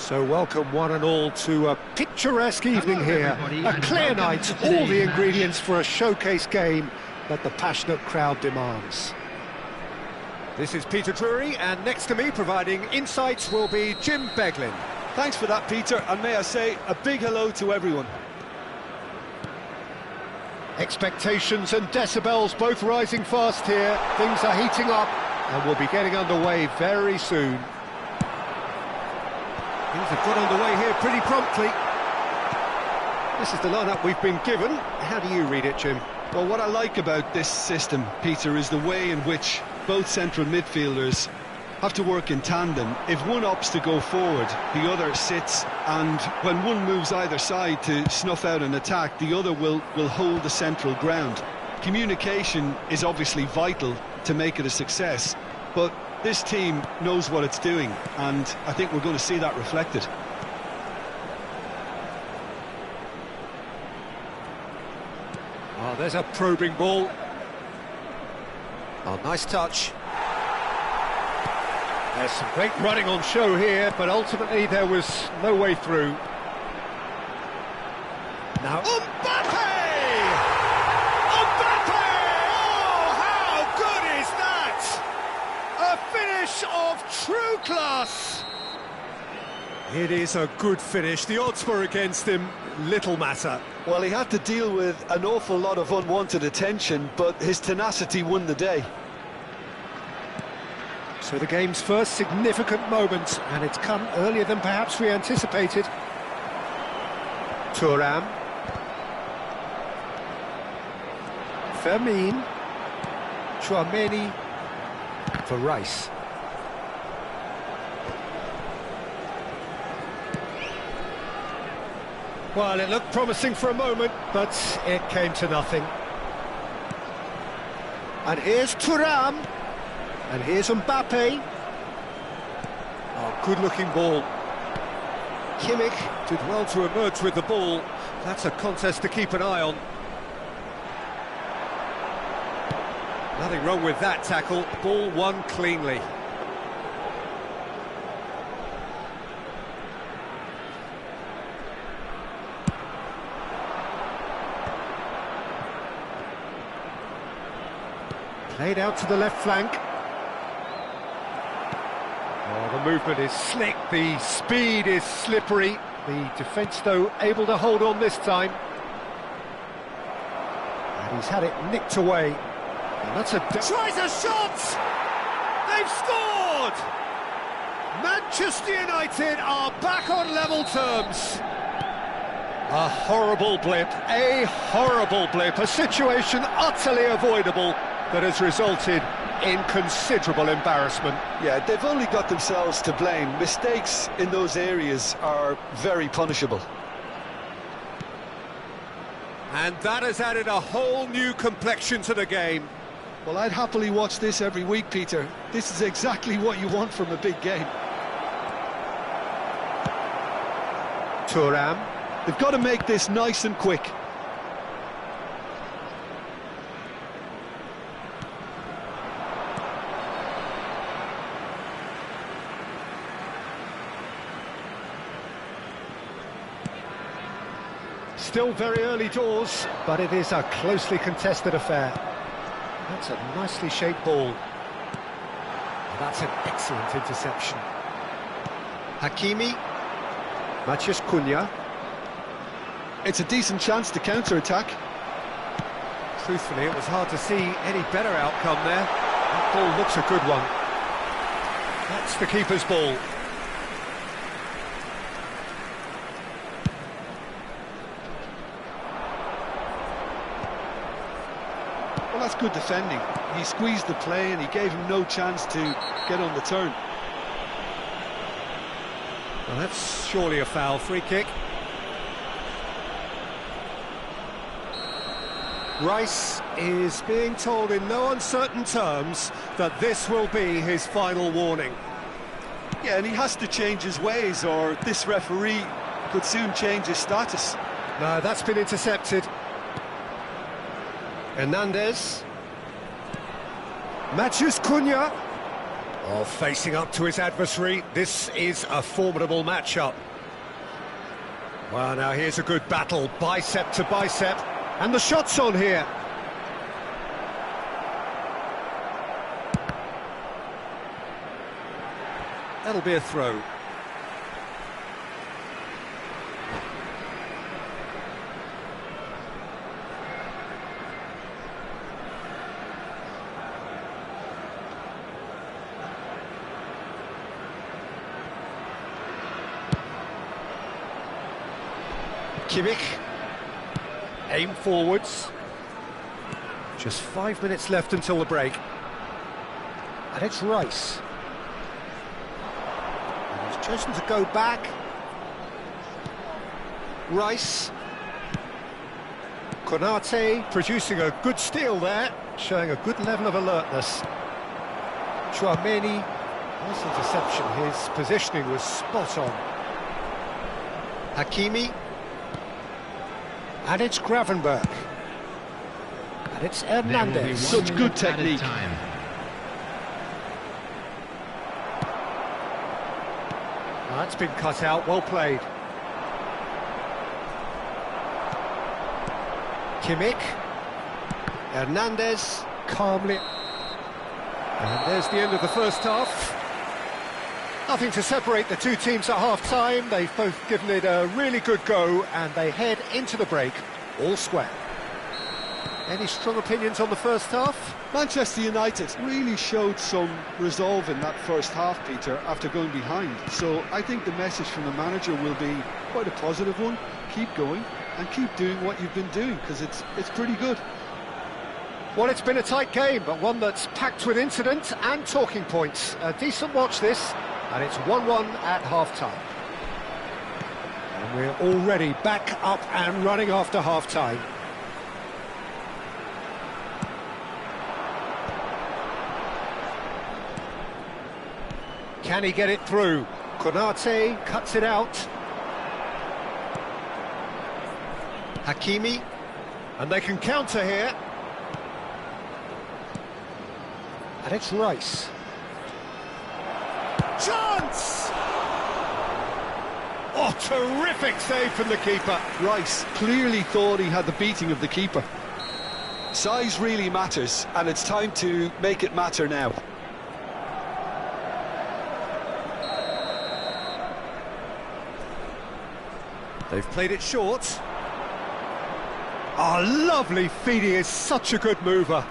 So welcome one and all to a picturesque evening here, a clear night, all the ingredients for a showcase game that the passionate crowd demands. This is Peter Drury, and next to me providing insights will be Jim Beglin. Thanks for that, Peter, and may I say a big hello to everyone. Expectations and decibels both rising fast here, things are heating up and we'll be getting underway very soon. Things have got underway here pretty promptly. This is the lineup we've been given. How do you read it, Jim? Well, what I like about this system, Peter, is the way in which both central midfielders have to work in tandem. If one opts to go forward, the other sits, and when one moves either side to snuff out an attack, the other will hold the central ground. Communication is obviously vital to make it a success, but this team knows what it's doing, and I think we're going to see that reflected. Oh, there's a probing ball. Oh, nice touch. There's some great running on show here, but ultimately there was no way through. Now, Mbappe! Mbappe! Oh, how good is that? A finish of true class. It is a good finish. The odds were against him, little matter. Well, he had to deal with an awful lot of unwanted attention, but his tenacity won the day. So the game's first significant moment, and it's come earlier than perhaps we anticipated. Thuram. Fermin. Chouameni. For Rice. Well, it looked promising for a moment, but it came to nothing. And here's Thuram. And here's Mbappe. Oh, good-looking ball. Kimmich did well to emerge with the ball. That's a contest to keep an eye on. Nothing wrong with that tackle. Ball won cleanly. Played out to the left flank. Oh, the movement is slick, the speed is slippery. The defence, though, able to hold on this time. And he's had it nicked away. And that's a... Tries a shot! They've scored! Manchester United are back on level terms. A horrible blip, a situation utterly avoidable that has resulted in considerable embarrassment. Yeah, they've only got themselves to blame. Mistakes in those areas are very punishable. And that has added a whole new complexion to the game. Well, I'd happily watch this every week, Peter. This is exactly what you want from a big game. Thuram. They've got to make this nice and quick. Still very early doors, but it is a closely contested affair. That's a nicely shaped ball. That's an excellent interception. Hakimi. Matheus Cunha. It's a decent chance to counter-attack. Truthfully, it was hard to see any better outcome there. That ball looks a good one. That's the keeper's ball. Well, that's good defending. He squeezed the play and he gave him no chance to get on the turn. Well, that's surely a foul. Free kick. Rice is being told in no uncertain terms that this will be his final warning. Yeah, and he has to change his ways or this referee could soon change his status. No, that's been intercepted. Hernandez. Matthews Cunha. Oh, facing up to his adversary. This is a formidable matchup. Well, now here's a good battle, bicep to bicep. And the shot's on here. That'll be a throw. Kimmich. Aim forwards. Just 5 minutes left until the break. And it's Rice. And he's chosen to go back. Rice. Konate producing a good steal there, showing a good level of alertness. Chouameni, nice interception. His positioning was spot on. Hakimi. And it's Gravenberch. And it's Hernandez. Such good technique. That's been cut out, well played. Kimmich. Hernandez calmly. And there's the end of the first half. Nothing to separate the two teams at half-time. They've both given it a really good go, and they head into the break all square. Any strong opinions on the first half? Manchester United really showed some resolve in that first half, Peter, after going behind. So I think the message from the manager will be quite a positive one. Keep going and keep doing what you've been doing, because it's pretty good. Well, it's been a tight game, but one that's packed with incident and talking points. A decent watch this. And it's 1-1 at half-time. And we're already back up and running after half-time. Can he get it through? Konate cuts it out. Hakimi. And they can counter here. And it's Rice. Chance! Oh, terrific save from the keeper. Rice clearly thought he had the beating of the keeper. Size really matters, and it's time to make it matter now. They've played it short. Oh, lovely feed. He is such a good mover.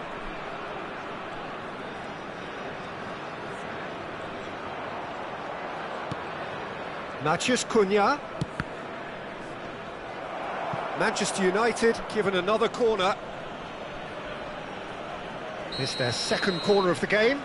Matthews Cunha. Manchester United given another corner. It's their second corner of the game.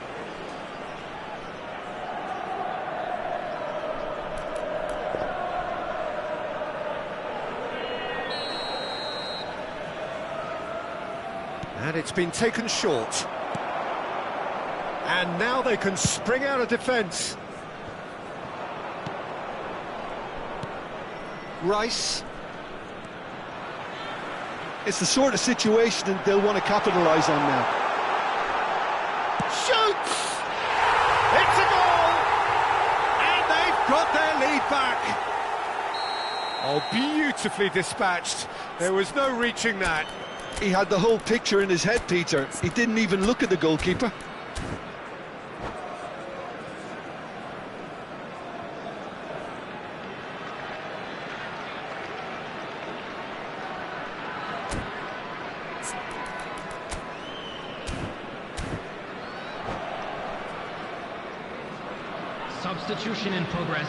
And it's been taken short. And now they can spring out of defence. Rice. It's the sort of situation that they'll want to capitalise on now. Shoots! It's a goal! And they've got their lead back. Oh, beautifully dispatched. There was no reaching that. He had the whole picture in his head, Peter. He didn't even look at the goalkeeper. Substitution in progress.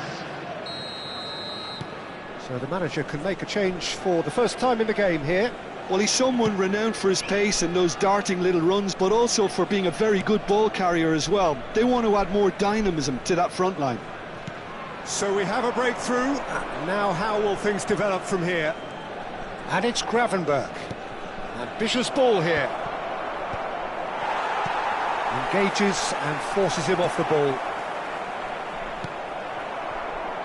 So the manager can make a change for the first time in the game here. Well, he's someone renowned for his pace and those darting little runs, but also for being a very good ball carrier as well. They want to add more dynamism to that front line. So we have a breakthrough. Now how will things develop from here? And it's Gravenberch. Ambitious ball here. Engages and forces him off the ball.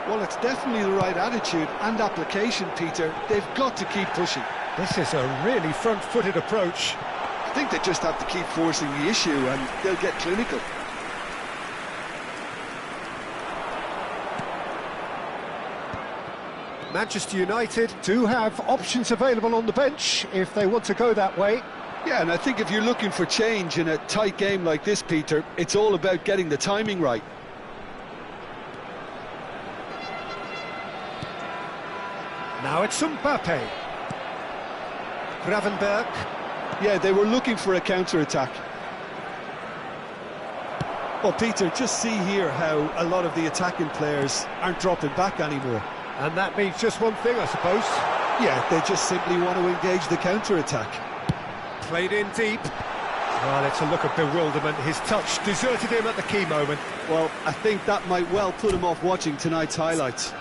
Well, it's definitely the right attitude and application, Peter. They've got to keep pushing. This is a really front-footed approach. I think they just have to keep forcing the issue and they'll get clinical. Manchester United do have options available on the bench if they want to go that way. Yeah, and I think if you're looking for change in a tight game like this, Peter, it's all about getting the timing right. Now it's Mbappe. Gravenberch. Yeah, they were looking for a counter-attack. Well, Peter, just see here how a lot of the attacking players aren't dropping back anymore. And that means just one thing, I suppose. Yeah, they just simply want to engage the counter-attack. Played in deep. Well, it's a look of bewilderment. His touch deserted him at the key moment. Well, I think that might well put him off watching tonight's highlights.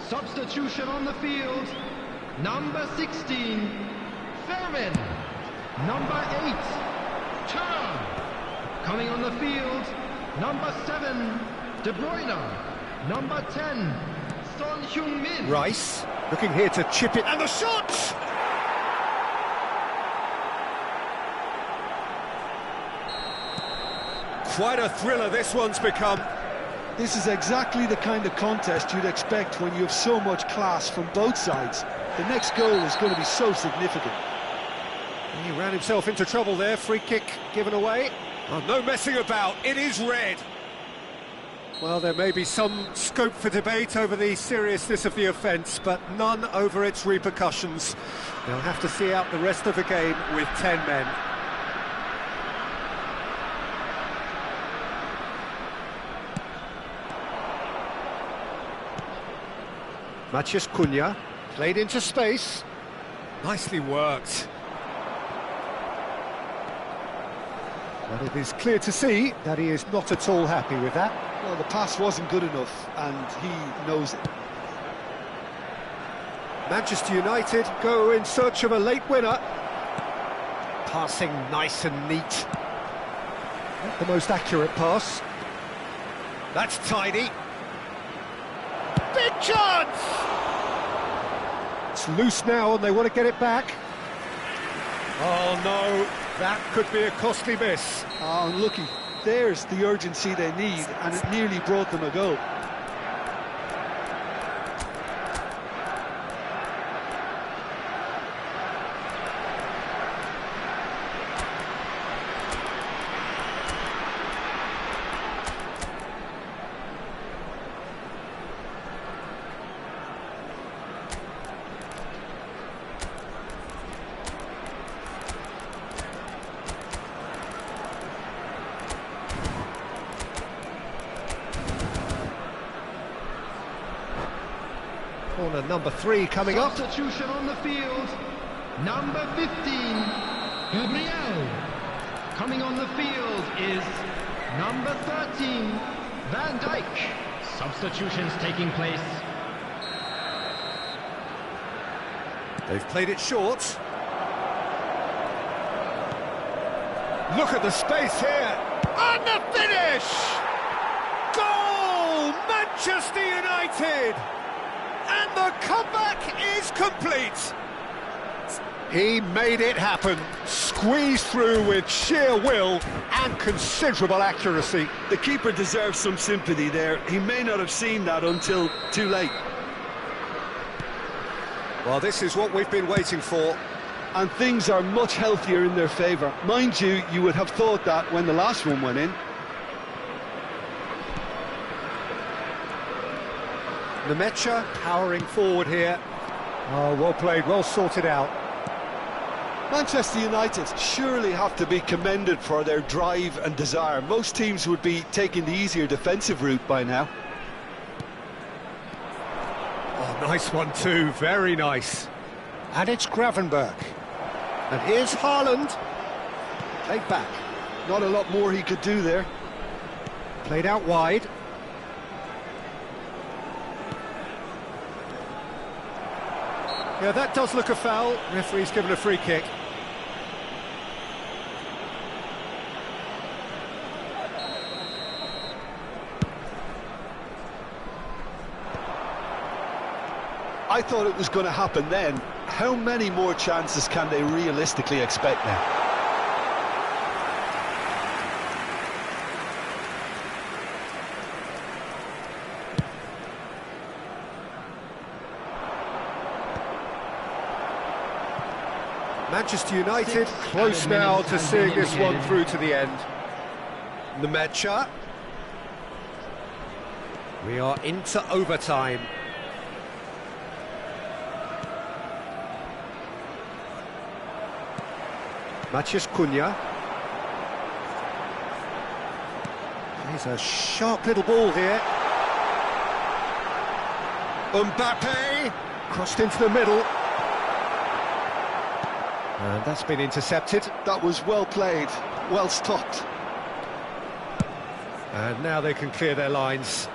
Substitution on the field. Number 16, Fairman. Number 8, Turn. Coming on the field, number 7, De Bruyne. Number 10, Son Heung-min. Rice, looking here to chip it, and the shot! Quite a thriller this one's become. This is exactly the kind of contest you'd expect when you have so much class from both sides. The next goal is going to be so significant. He ran himself into trouble there, free kick given away. Oh, no messing about, it is red. Well, there may be some scope for debate over the seriousness of the offence, but none over its repercussions. They'll have to see out the rest of the game with 10 men. Matheus Cunha, played into space. Nicely worked. But it is clear to see that he is not at all happy with that. Well, the pass wasn't good enough, and he knows it. Manchester United go in search of a late winner. Passing nice and neat. Not the most accurate pass. That's tidy. Big chance! It's loose now and they want to get it back. Oh no, that could be a costly miss. Oh, unlucky. There's the urgency they need, and it nearly brought them a goal. Corner number 3 coming up. Substitution on the field. Number 15, Gabriel. Coming on the field is number 13, Van Dijk. Substitutions taking place. They've played it short. Look at the space here. And the finish! Goal! Manchester United! And the comeback is complete. He made it happen, squeezed through with sheer will and considerable accuracy. The keeper deserves some sympathy there. He may not have seen that until too late. Well, this is what we've been waiting for. And things are much healthier in their favour. Mind you, you would have thought that when the last one went in. Nemecha powering forward here. Oh, well played, well sorted out. Manchester United surely have to be commended for their drive and desire. Most teams would be taking the easier defensive route by now. Oh, nice one too, very nice. And it's Gravenberch. And here's Haaland. Played back. Not a lot more he could do there. Played out wide. Yeah, that does look a foul. Referee's given a free kick. I thought it was going to happen then. How many more chances can they realistically expect now? Manchester United close now to seeing this one through to the end. Nemecha. We are into overtime. Matheus Cunha. He's a sharp little ball here. Mbappe crossed into the middle. And that's been intercepted. That was well played, well stopped. And now they can clear their lines.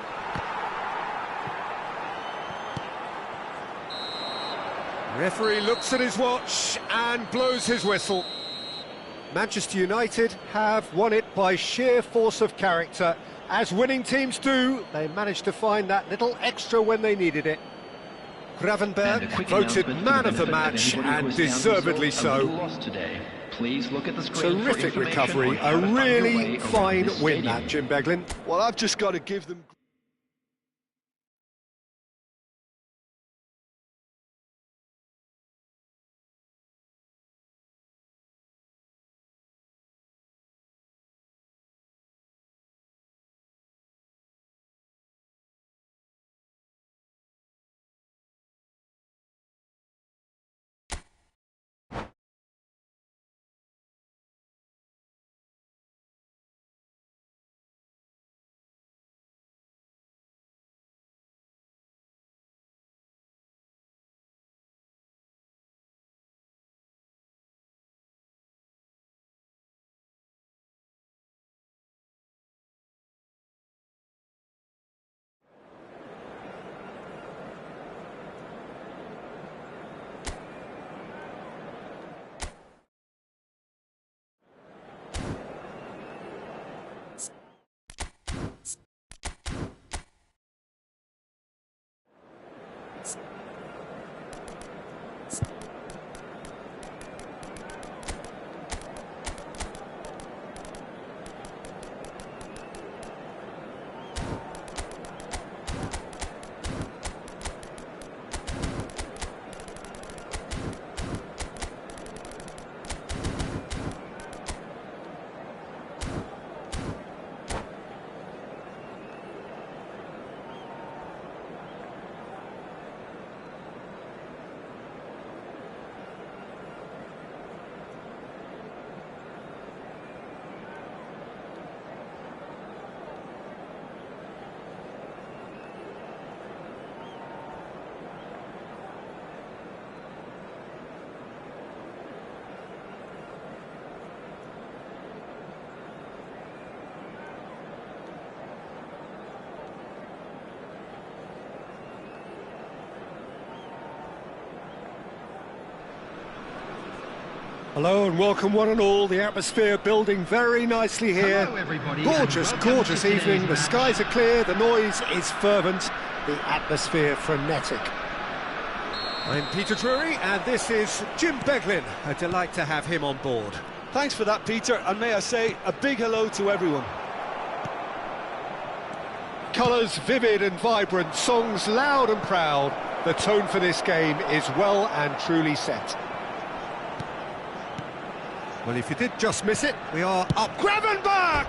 Referee looks at his watch and blows his whistle. Manchester United have won it by sheer force of character. As winning teams do, they managed to find that little extra when they needed it. Gravenberch voted man of the match, and deservedly so. Terrific recovery, a really fine win that, Jim Beglin. Well, I've just got to give them... Hello and welcome one and all. The atmosphere building very nicely here. Hello, everybody, Gorgeous, and welcome gorgeous to evening. today's The skies are match. clear, the noise is fervent, the atmosphere frenetic. I'm Peter Drury and this is Jim Beglin. A delight to have him on board. Thanks for that, Peter, and may I say a big hello to everyone. Colours vivid and vibrant, songs loud and proud. The tone for this game is well and truly set. Well, if you did just miss it, we are up. Gravenberch!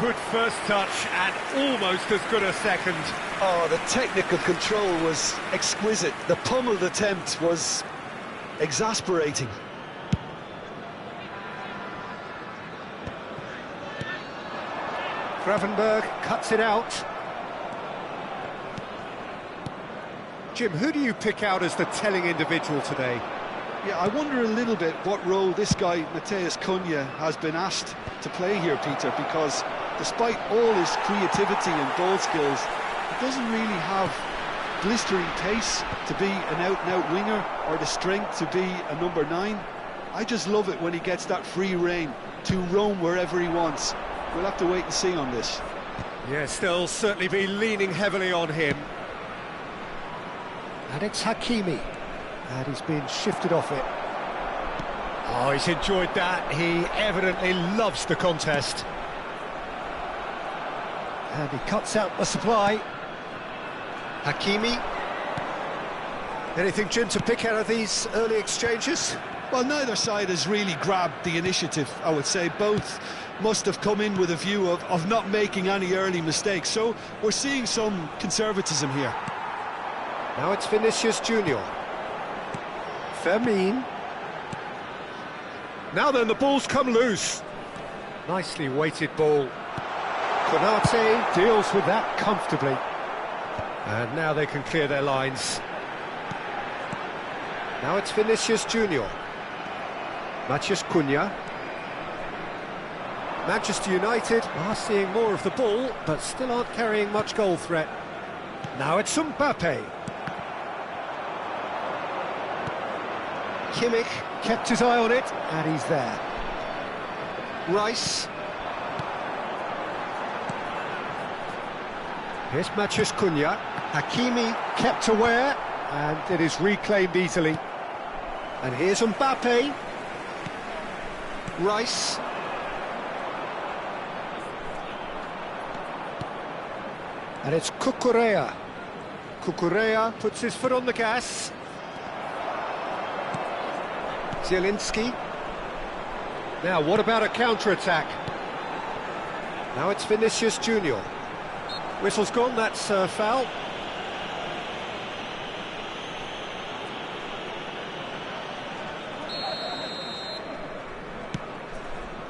Good first touch and almost as good a second. Oh, the technical control was exquisite. The pummeled attempt was exasperating. Gravenberch cuts it out. Jim, who do you pick out as the telling individual today? Yeah, I wonder a little bit what role this guy, Matheus Cunha, has been asked to play here, Peter, because despite all his creativity and ball skills, he doesn't really have blistering pace to be an out-and-out winger or the strength to be a number 9. I just love it when he gets that free rein to roam wherever he wants. We'll have to wait and see on this. Yes, they'll certainly be leaning heavily on him. And it's Hakimi. And he's been shifted off it. Oh, he's enjoyed that. He evidently loves the contest. And he cuts out the supply. Hakimi. Anything, Jim, to pick out of these early exchanges? Well, neither side has really grabbed the initiative, I would say. Both must have come in with a view of not making any early mistakes. So we're seeing some conservatism here. Now it's Vinicius Junior. Fermin. Now then, the ball's come loose. Nicely weighted ball. Konate deals with that comfortably. And now they can clear their lines. Now it's Vinicius Junior. Matheus Cunha. Manchester United are seeing more of the ball, but still aren't carrying much goal threat. Now it's Mbappe. Kimmich kept his eye on it, and he's there. Rice. Here's Matheus Cunha. Hakimi kept aware, and it is reclaimed easily. And here's Mbappe. Rice. And it's Cucurella. Cucurella puts his foot on the gas. Zielinski. Now, what about a counter-attack? Now it's Vinicius Junior. Whistle's gone, that's foul.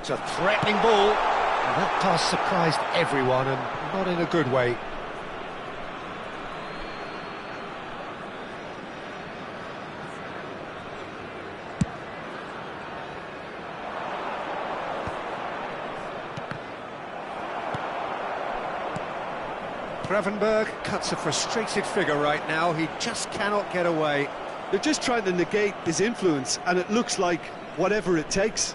It's a threatening ball. And that pass surprised everyone, and not in a good way. Gravenberch cuts a frustrated figure right now. He just cannot get away. They're just trying to negate his influence, and it looks like whatever it takes.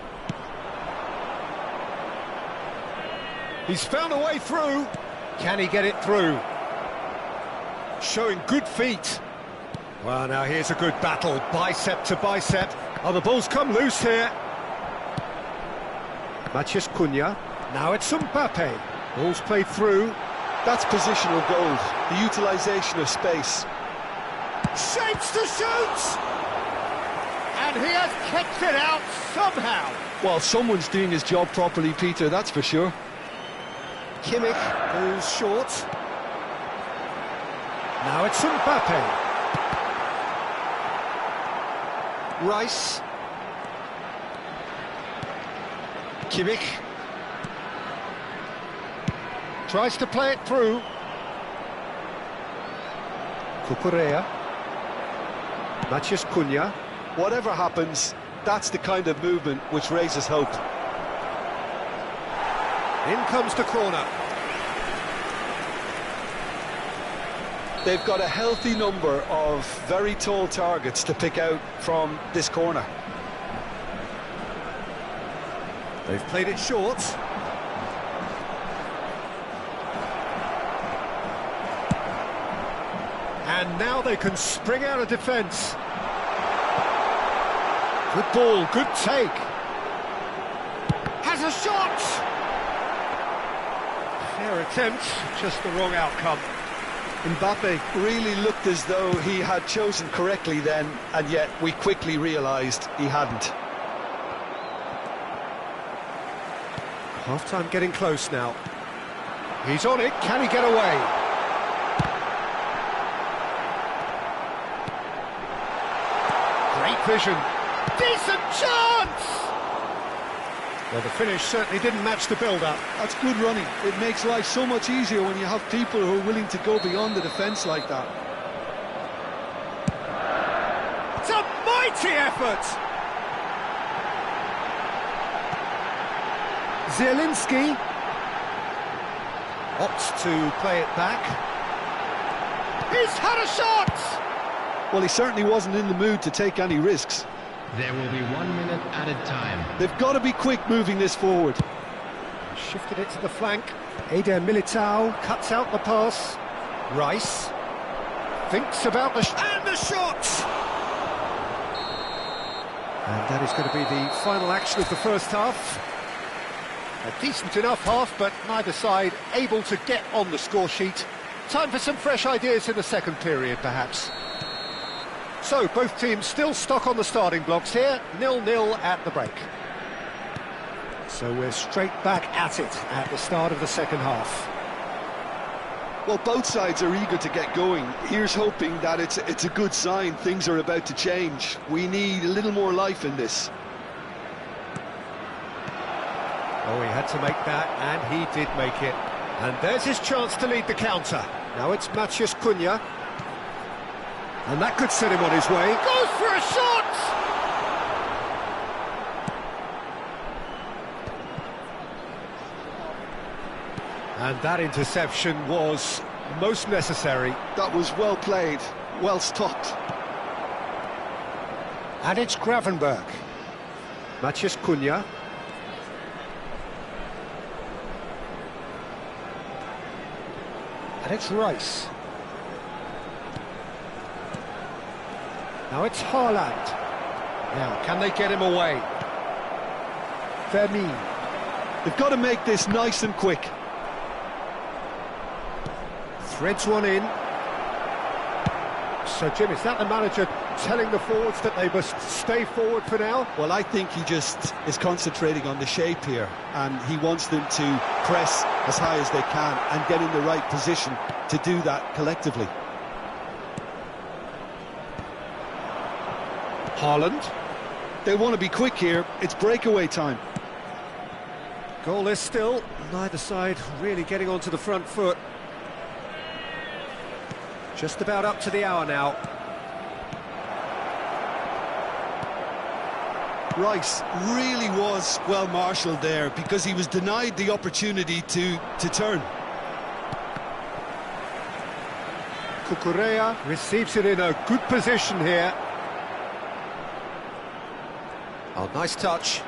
He's found a way through. Can he get it through? Showing good feet. Well, now here's a good battle, bicep to bicep. Oh, the ball's come loose here. Matheus Cunha. Now it's Mbappe. Ball's played through. That's positional gold, the utilisation of space. Shapes to shoot! And he has kept it out somehow. Well, someone's doing his job properly, Peter, that's for sure. Kimmich goes short. Now it's Mbappe. Rice. Kimmich. Tries to play it through. Cucurella. Matheus Cunha. Whatever happens, that's the kind of movement which raises hope. In comes the corner. They've got a healthy number of very tall targets to pick out from this corner. They've played it short. And now they can spring out of defence. Good ball, good take. Has a shot! Fair attempt, just the wrong outcome. Mbappe really looked as though he had chosen correctly then, and yet we quickly realised he hadn't. Half-time getting close now. He's on it, can he get away? Great vision. Decent chance! Well, the finish certainly didn't match the build-up. That's good running. It makes life so much easier when you have people who are willing to go beyond the defence like that. It's a mighty effort! Zielinski opts to play it back. He's had a shot! Well, he certainly wasn't in the mood to take any risks. There will be 1 minute added time. They've got to be quick moving this forward. Shifted it to the flank. Eder Militao cuts out the pass. Rice thinks about the and the shot! And that is going to be the final action of the first half. A decent enough half, but neither side able to get on the score sheet. Time for some fresh ideas in the second period, perhaps. So, both teams still stuck on the starting blocks here, 0-0 at the break. So we're straight back at it at the start of the second half. Well, both sides are eager to get going. Here's hoping that it's a good sign things are about to change. We need a little more life in this. Oh, he had to make that, and he did make it. And there's his chance to lead the counter. Now it's Matheus Cunha. And that could set him on his way. Goes for a shot! And that interception was most necessary. That was well played, well stopped. And it's Gravenberg. Matheus Cunha. And it's Rice. Now it's Haaland. Now, can they get him away? Vermeer. They've got to make this nice and quick. Threads one in. So, Jim, is that the manager telling the forwards that they must stay forward for now? Well, I think he just is concentrating on the shape here, and he wants them to press as high as they can and get in the right position to do that collectively. Haaland. They want to be quick here. It's breakaway time. Goalless still. Neither side really getting onto the front foot. Just about up to the hour now. Rice really was well marshalled there because he was denied the opportunity to turn. Cucurella receives it in a good position here. Oh, nice touch.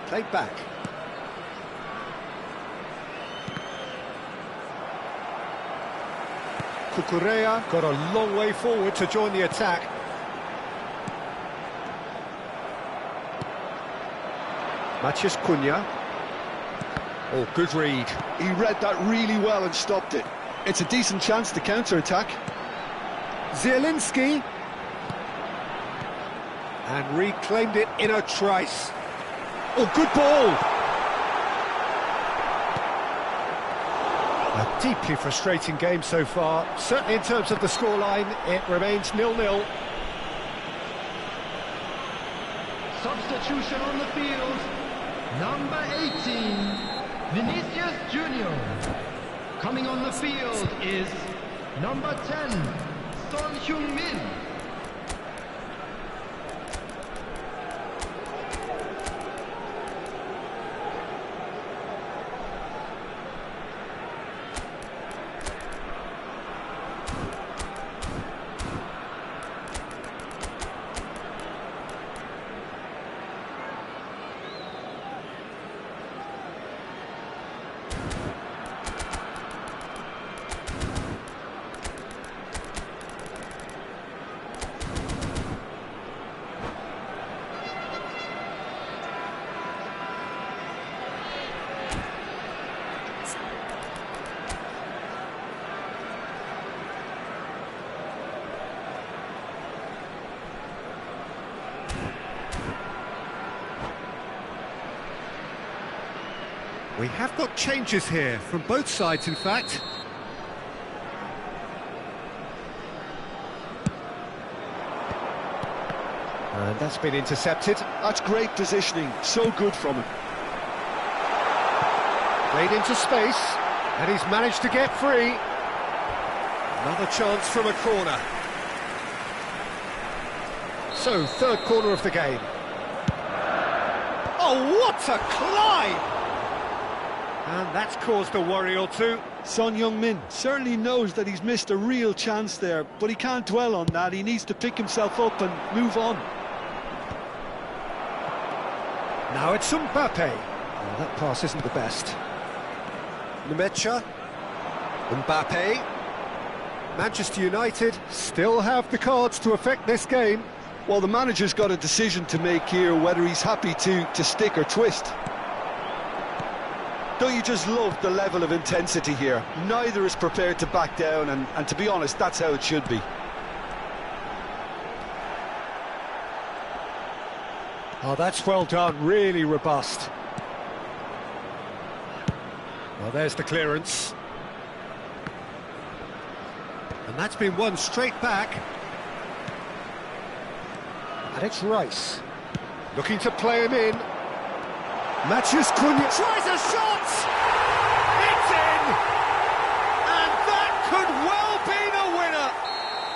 Played back. Cucurella got a long way forward to join the attack. Matheus Cunha. Oh, good read. He read that really well and stopped it. It's a decent chance to counter-attack. Zielinski. And reclaimed it in a trice. Oh, good ball! A deeply frustrating game so far. Certainly in terms of the scoreline, it remains 0-0. Substitution on the field. Number 18, Vinicius Junior. Coming on the field is number 10, Son Heung-min. We have got changes here, from both sides in fact. And that's been intercepted. That's great positioning, so good from him. Played into space, and he's managed to get free. Another chance from a corner. So, third corner of the game. Oh, what a climb! And that's caused a worry or two. Son Heung-min certainly knows that he's missed a real chance there, but he can't dwell on that. He needs to pick himself up and move on. Now it's Mbappe. Oh, that pass isn't the best. Nmecha. Mbappe. Manchester United still have the cards to affect this game. Well, the manager's got a decision to make here, whether he's happy to stick or twist. Don't you just love the level of intensity here? Neither is prepared to back down, and to be honest, that's how it should be. Oh, that's well done, really robust. Well, there's the clearance. And that's been won straight back. And it's Rice. Looking to play him in. Matheus Cunha tries a shot! It's in! And that could well be the winner!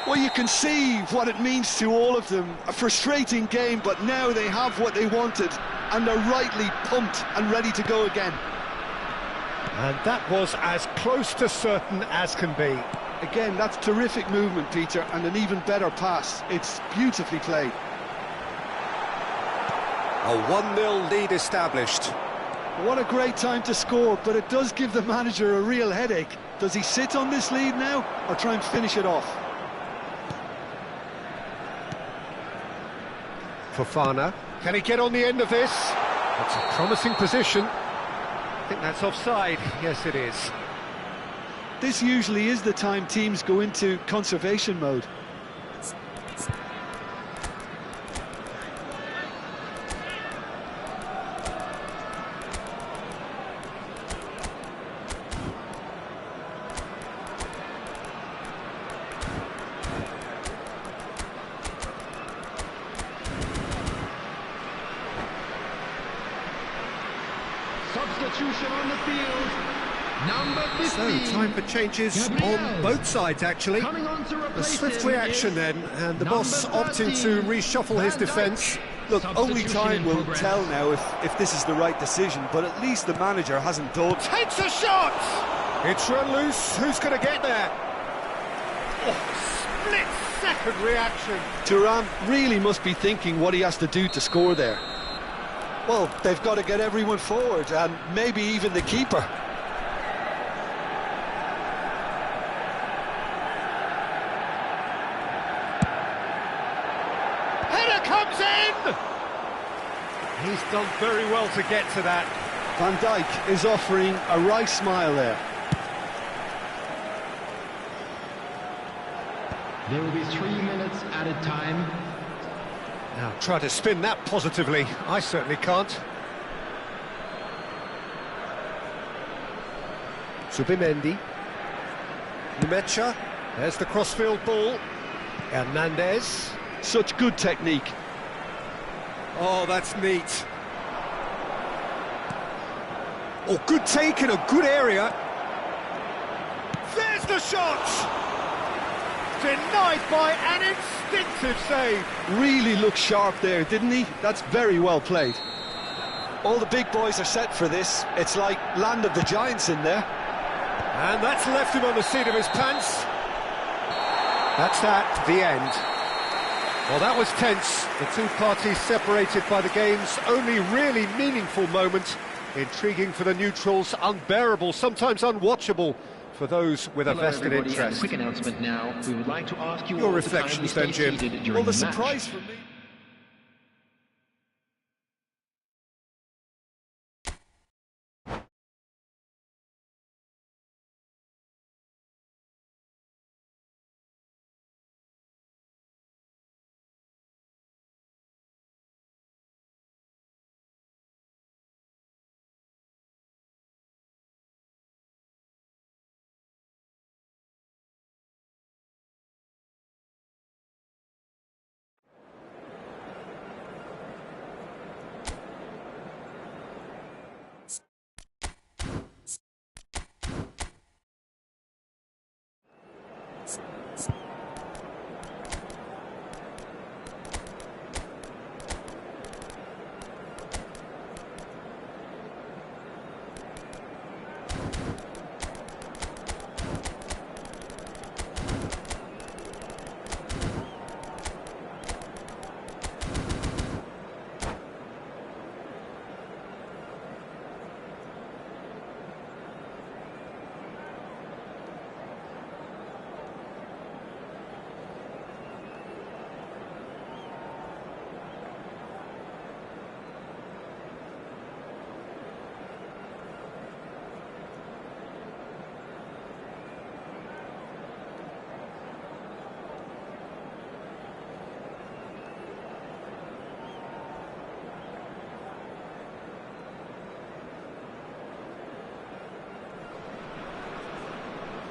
Well, you can see what it means to all of them. A frustrating game, but now they have what they wanted, and they're rightly pumped and ready to go again. And that was as close to certain as can be. Again, that's terrific movement, Peter, and an even better pass. It's beautifully played. A 1-0 lead established. What a great time to score, but it does give the manager a real headache. Does he sit on this lead now, or try and finish it off? Fofana, can he get on the end of this? That's a promising position. I think that's offside. Yes, it is. This usually is the time teams go into conservation mode. Substitution on the field. Number 15. So, time for changes on both sides, actually. A swift reaction then, and the boss opting to reshuffle his defence. Look, only time will tell now if this is the right decision, but at least the manager hasn't done. Takes a shot! It's run loose. Who's going to get there? Oh, split-second reaction. Thuram really must be thinking what he has to do to score there. Well, they've got to get everyone forward, and maybe even the keeper. Header comes in! He's done very well to get to that. Van Dijk is offering a wry smile there. There will be 3 minutes added time. Now, try to spin that positively. I certainly can't. Zubimendi. Nmecha. There's the crossfield ball. Hernandez. Such good technique. Oh, that's neat. Oh, good take in a good area. There's the shot! Denied by an instinctive save. Really looked sharp there, didn't he? That's very well played. All the big boys are set for this. It's like Land of the Giants in there. And that's left him on the seat of his pants. That's that, the end. Well, that was tense. The two parties separated by the game's only really meaningful moment. Intriguing for the neutrals, unbearable, sometimes unwatchable for those with a vested interest. A quick announcement now. We would like to ask you Your all reflections then, Jim. Well, the surprise for me...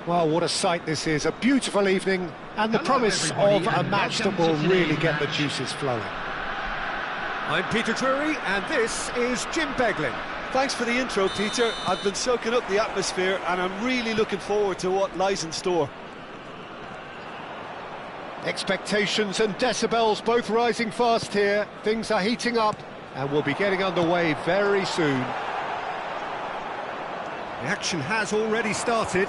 Well, what a sight this is. A beautiful evening and the Hello, promise everybody, of a and match that welcome will to really today's get the match. juices flowing. I'm Peter Drury and this is Jim Beglin. Thanks for the intro, Peter. I've been soaking up the atmosphere and I'm really looking forward to what lies in store. Expectations and decibels both rising fast here. Things are heating up and we'll be getting underway very soon. The action has already started.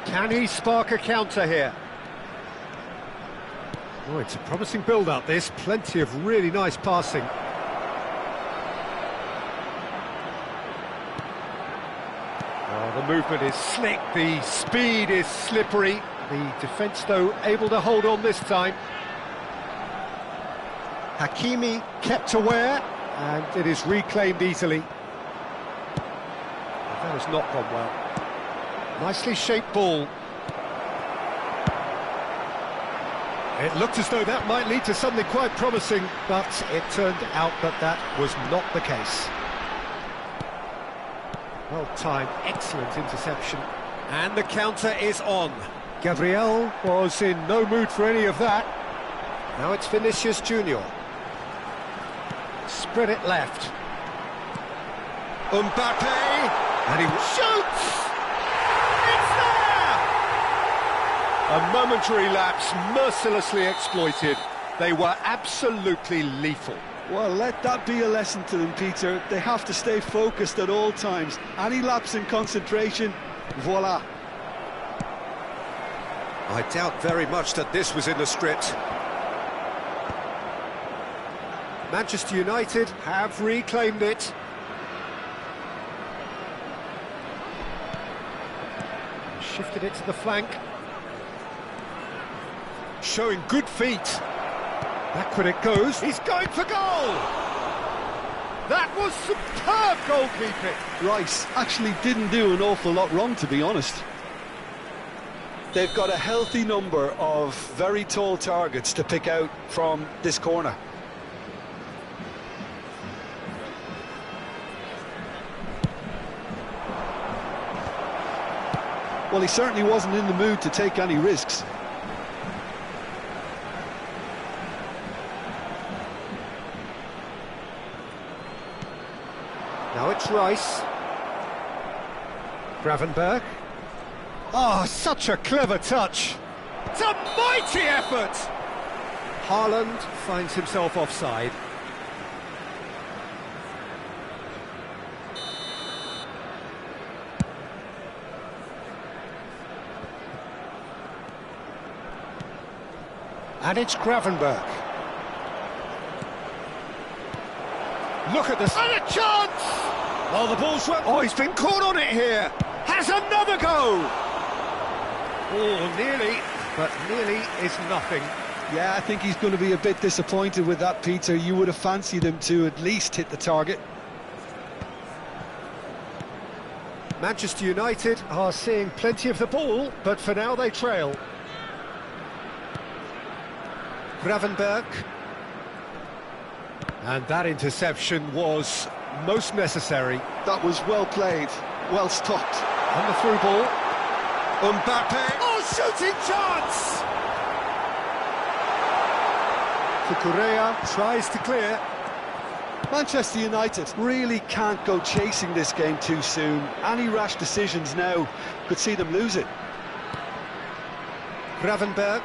Can he spark a counter here? Oh, it's a promising build-up, this. Plenty of really nice passing. Oh, the movement is slick, the speed is slippery. The defence, though, able to hold on this time. Hakimi kept aware, and it is reclaimed easily. That has not gone well. Nicely shaped ball. It looked as though that might lead to something quite promising, but it turned out that that was not the case. Well timed, excellent interception. And the counter is on. Gabriel was in no mood for any of that. Now it's Vinicius Junior. Spread it left. Mbappe, and he shoots! It's there! A momentary lapse, mercilessly exploited. They were absolutely lethal. Well, let that be a lesson to them, Peter. They have to stay focused at all times. Any lapse in concentration, voila. I doubt very much that this was in the script. Manchester United have reclaimed it. Shifted it to the flank. Showing good feet. Backward it goes. He's going for goal! That was superb goalkeeping. Rice actually didn't do an awful lot wrong, to be honest. They've got a healthy number of very tall targets to pick out from this corner. Well, he certainly wasn't in the mood to take any risks. Now it's Rice. Gravenberch. Oh, such a clever touch. It's a mighty effort. Haaland finds himself offside. And it's Gravenberch. Look at this. And a chance! Oh, the ball's run. Oh, he's been caught on it here. Has another go. Oh, nearly, but nearly is nothing. Yeah, I think he's going to be a bit disappointed with that, Peter. You would have fancied him to at least hit the target. Manchester United are seeing plenty of the ball, but for now they trail. Gravenberch. And that interception was most necessary. That was well played, well stopped. On the through ball. Mbappe. Oh, shooting chance! Cucurella tries to clear. Manchester United really can't go chasing this game too soon. Any rash decisions now could see them lose it. Gravenberch.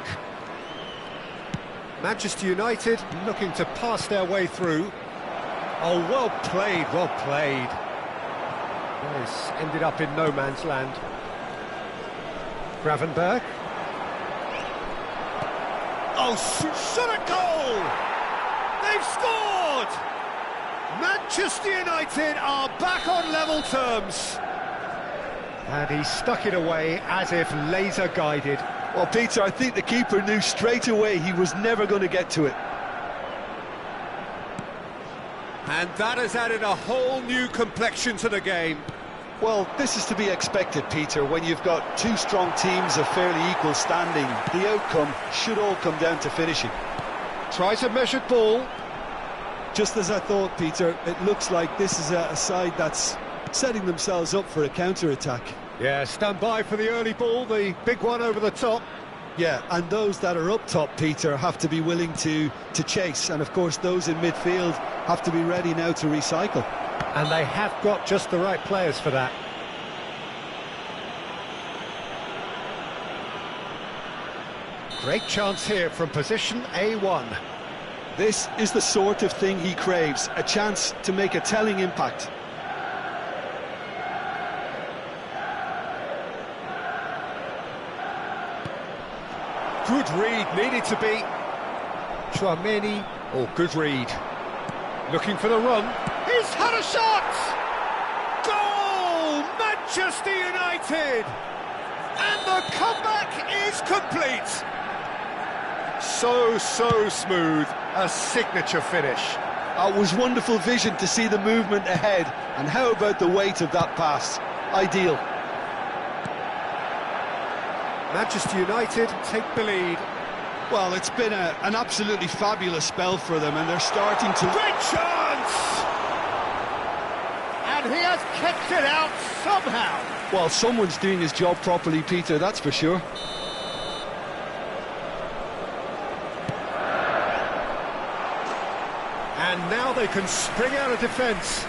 Manchester United looking to pass their way through. Oh, well played, well played. This ended up in no man's land. Gravenberch. Oh, shot a goal! They've scored! Manchester United are back on level terms. And he stuck it away as if laser guided. Well, Peter, I think the keeper knew straight away he was never going to get to it. And that has added a whole new complexion to the game. Well, this is to be expected, Peter, when you've got two strong teams of fairly equal standing. The outcome should all come down to finishing. Tries a measured ball. Just as I thought, Peter, it looks like this is a side that's setting themselves up for a counter-attack. Yeah, stand by for the early ball, the big one over the top. Yeah, and those that are up top, Peter, have to be willing to chase. And, of course, those in midfield have to be ready now to recycle. And they have got just the right players for that. Great chance here from position A1. This is the sort of thing he craves, a chance to make a telling impact. Good read, needed to be. Chouameni, good read. Looking for the run. He's had a shot! Goal! Manchester United! And the comeback is complete. So smooth, a signature finish. It was wonderful vision to see the movement ahead, and how about the weight of that pass? Ideal. Manchester United take the lead. Well, it's been an absolutely fabulous spell for them, and they're starting to... Great chance! And he has kept it out somehow. Well, someone's doing his job properly, Peter, that's for sure. And now they can spring out of defence.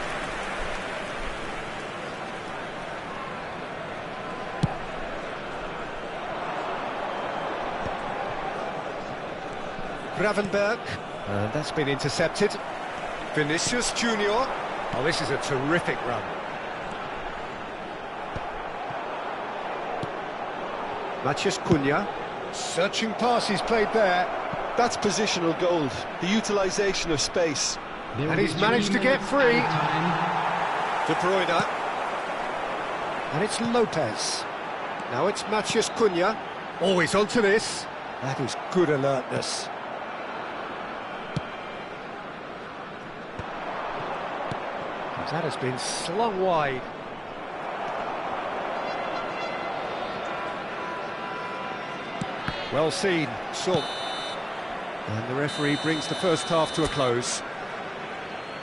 Gravenberg, and that's been intercepted. Vinicius Junior. Oh, this is a terrific run. Matheus Cunha, searching pass he's played there. That's positional gold, the utilisation of space. And he's managed to get free. De Bruyne. And it's Lopez. Now it's Matheus Cunha. Always onto this. That is good alertness. That has been slung wide. Well seen, Son. And the referee brings the first half to a close.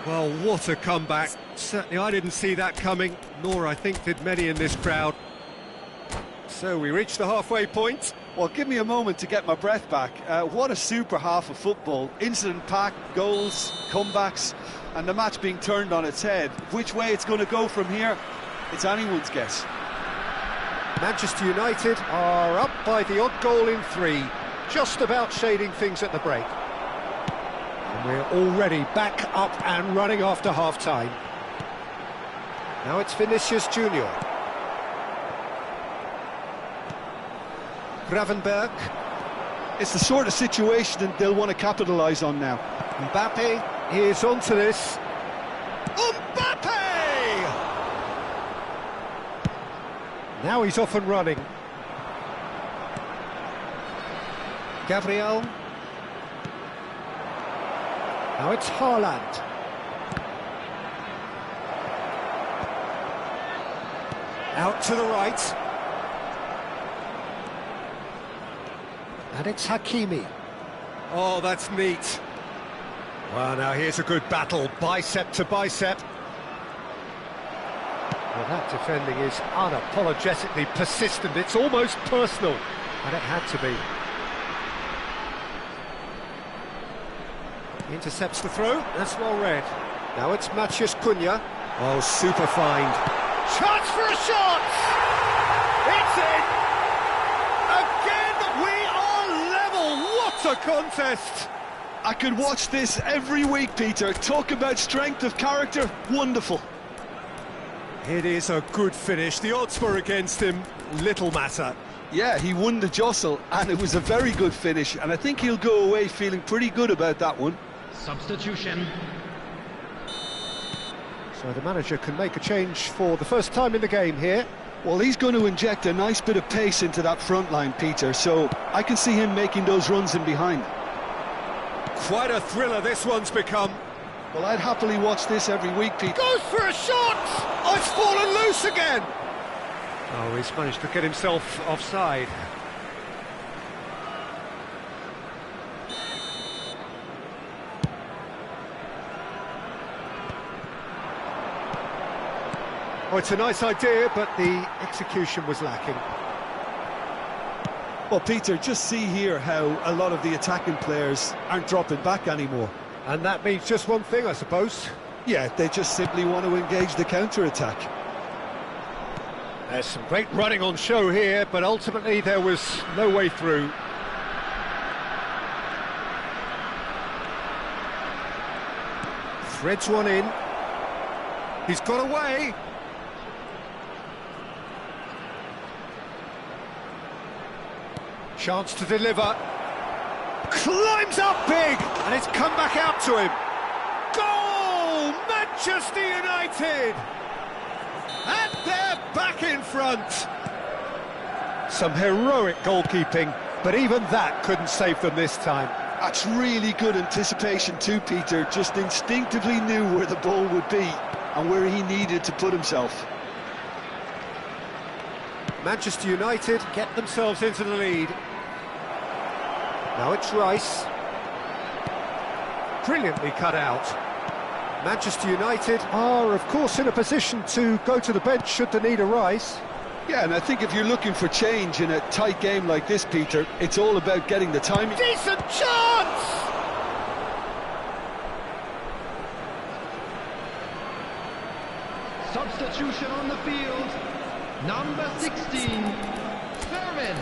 Well, what a comeback. Certainly I didn't see that coming, nor I think did many in this crowd. So we reach the halfway point. Well, give me a moment to get my breath back. What a super half of football. Incident-packed, goals, comebacks, and the match being turned on its head. Which way it's going to go from here, it's anyone's guess. Manchester United are up by the odd goal in 3, just about shading things at the break. And we're already back up and running after half-time. Now it's Vinicius Junior. Gravenberg. It's the sort of situation that they'll want to capitalise on now. Mbappe is onto this. Mbappe! Now he's off and running. Gabriel. Now it's Haaland. Out to the right. And it's Hakimi. Oh, that's neat. Well, now here's a good battle, bicep to bicep. Well, that defending is unapologetically persistent. It's almost personal, and it had to be. He intercepts the throw. That's well read. Now it's Matheus Cunha. Oh, super find. Chance for a shot! It's in! Again, we are level! What a contest! I could watch this every week, Peter. Talk about strength of character. Wonderful. It is a good finish. The odds were against him. Little matter. Yeah, he won the jostle, and it was a very good finish, and I think he'll go away feeling pretty good about that one. Substitution. So the manager can make a change for the first time in the game here. Well, he's going to inject a nice bit of pace into that front line, Peter, so I can see him making those runs in behind. Quite a thriller this one's become. Well, I'd happily watch this every week, Peter. Goes for a shot! Oh, it's fallen loose again! Oh, he's managed to get himself offside. Oh, it's a nice idea, but the execution was lacking. Well, Peter, just see here how a lot of the attacking players aren't dropping back anymore. And that means just one thing, I suppose. Yeah, they just simply want to engage the counter-attack. There's some great running on show here, but ultimately there was no way through. Threads one in. He's got away. Chance to deliver. Climbs up big, and it's come back out to him. Goal! Manchester United! And they're back in front. Some heroic goalkeeping, but even that couldn't save them this time. That's really good anticipation too, Peter. Just instinctively knew where the ball would be and where he needed to put himself. Manchester United get themselves into the lead. Now it's Rice. Brilliantly cut out. Manchester United are, of course, in a position to go to the bench should the need arise. Yeah, and I think if you're looking for change in a tight game like this, Peter, it's all about getting the timing. Decent chance! Substitution on the field. Number 16, Fervin.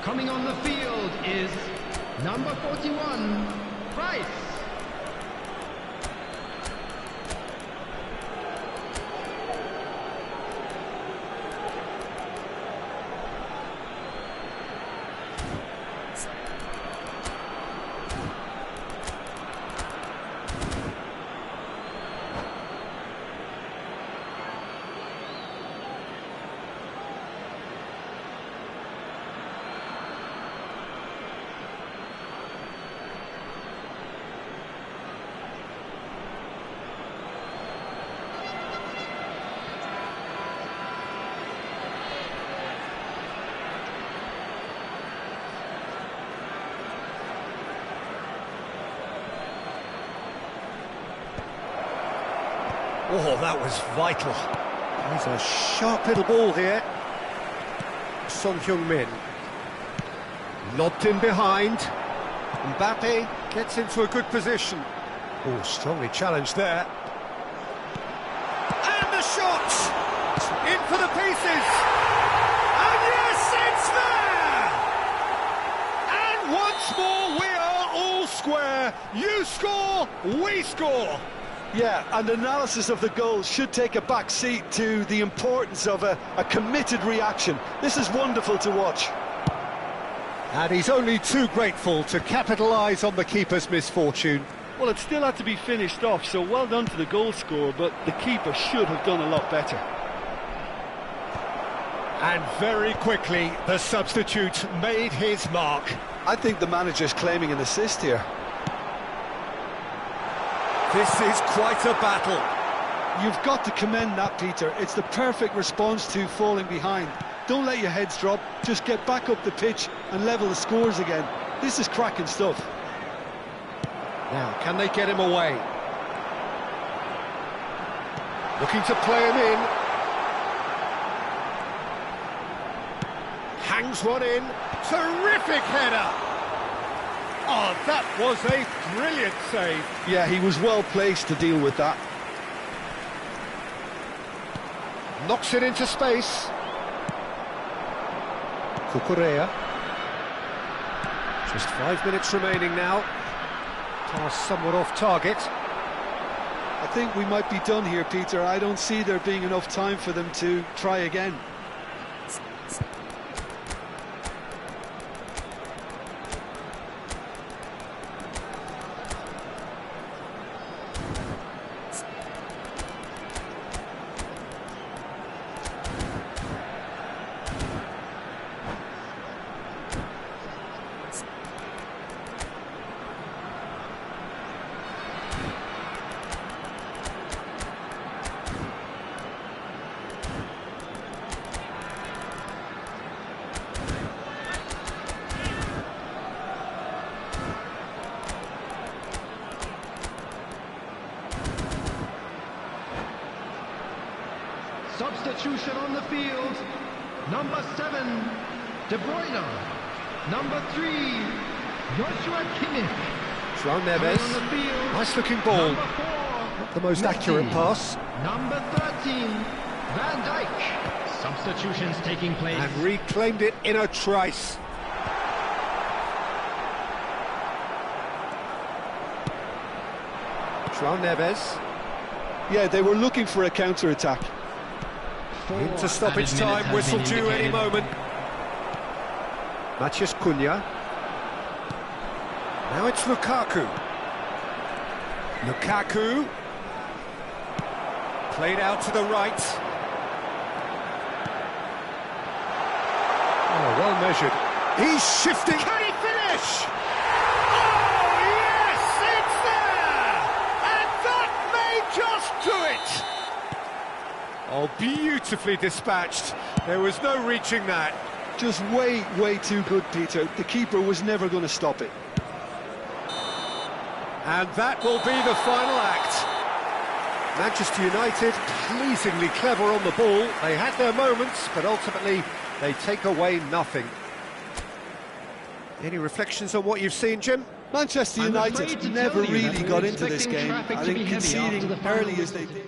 Coming on the field is number 41, Price. Oh, that was vital. There's a sharp little ball here. Son Heung-min. Lobbed in behind. Mbappe gets into a good position. Oh, strongly challenged there. And the shot! In for the pieces! And yes, it's there! And once more we are all square. You score, we score. Yeah, and analysis of the goal should take a back seat to the importance of a committed reaction. This is wonderful to watch. And he's only too grateful to capitalise on the keeper's misfortune. Well, it still had to be finished off, so well done to the goal scorer, but the keeper should have done a lot better. And very quickly, the substitute made his mark. I think the manager's claiming an assist here. This is quite a battle. You've got to commend that, Peter. It's the perfect response to falling behind. Don't let your heads drop, just get back up the pitch and level the scores again. This is cracking stuff. Now, can they get him away? Looking to play him in. Hangs one in. Terrific header. Oh, that was a brilliant save. Yeah, he was well placed to deal with that. Knocks it into space. Cucurella. Just 5 minutes remaining now. Pass somewhat off target. I think we might be done here, Peter. I don't see there being enough time for them to try again. Substitution on the field. Number 7, De Bruyne. Number 3, Joshua Kimmich. João Coming Neves. on the field. Nice looking ball. Number 4, Not the most accurate Messi. pass. Number 13, Van Dijk. Substitutions taking place. And reclaimed it in a trice. João Neves. Yeah, they were looking for a counter-attack. Into stoppage added minutes time, has whistle been due any indicated. moment. Matheus Cunha. Now it's Lukaku. Lukaku. Played out to the right. Oh, well measured. He's shifting. Can he finish? Oh, yes, it's there! And that may just do it! Oh, beautifully dispatched. There was no reaching that. Just way, way too good, Peter. The keeper was never going to stop it. And that will be the final act. Manchester United, pleasingly clever on the ball. They had their moments, but ultimately they take away nothing. Any reflections on what you've seen, Jim? Manchester I'm afraid United to never tell you that really we're got into this expecting game. traffic I to be think heavy after conceding the final early as they whistle. did.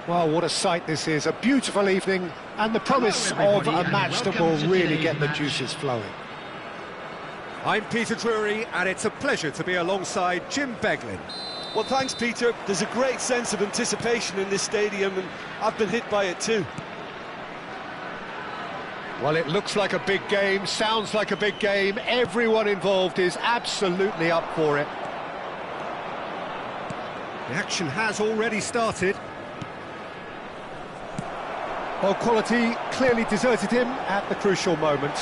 Well, what a sight this is, a beautiful evening, and the promise of a match that will really get the juices flowing. I'm Peter Drury, and it's a pleasure to be alongside Jim Beglin. Well, thanks, Peter. There's a great sense of anticipation in this stadium, and I've been hit by it too. Well, it looks like a big game, sounds like a big game. Everyone involved is absolutely up for it. The action has already started. Well, quality clearly deserted him at the crucial moment.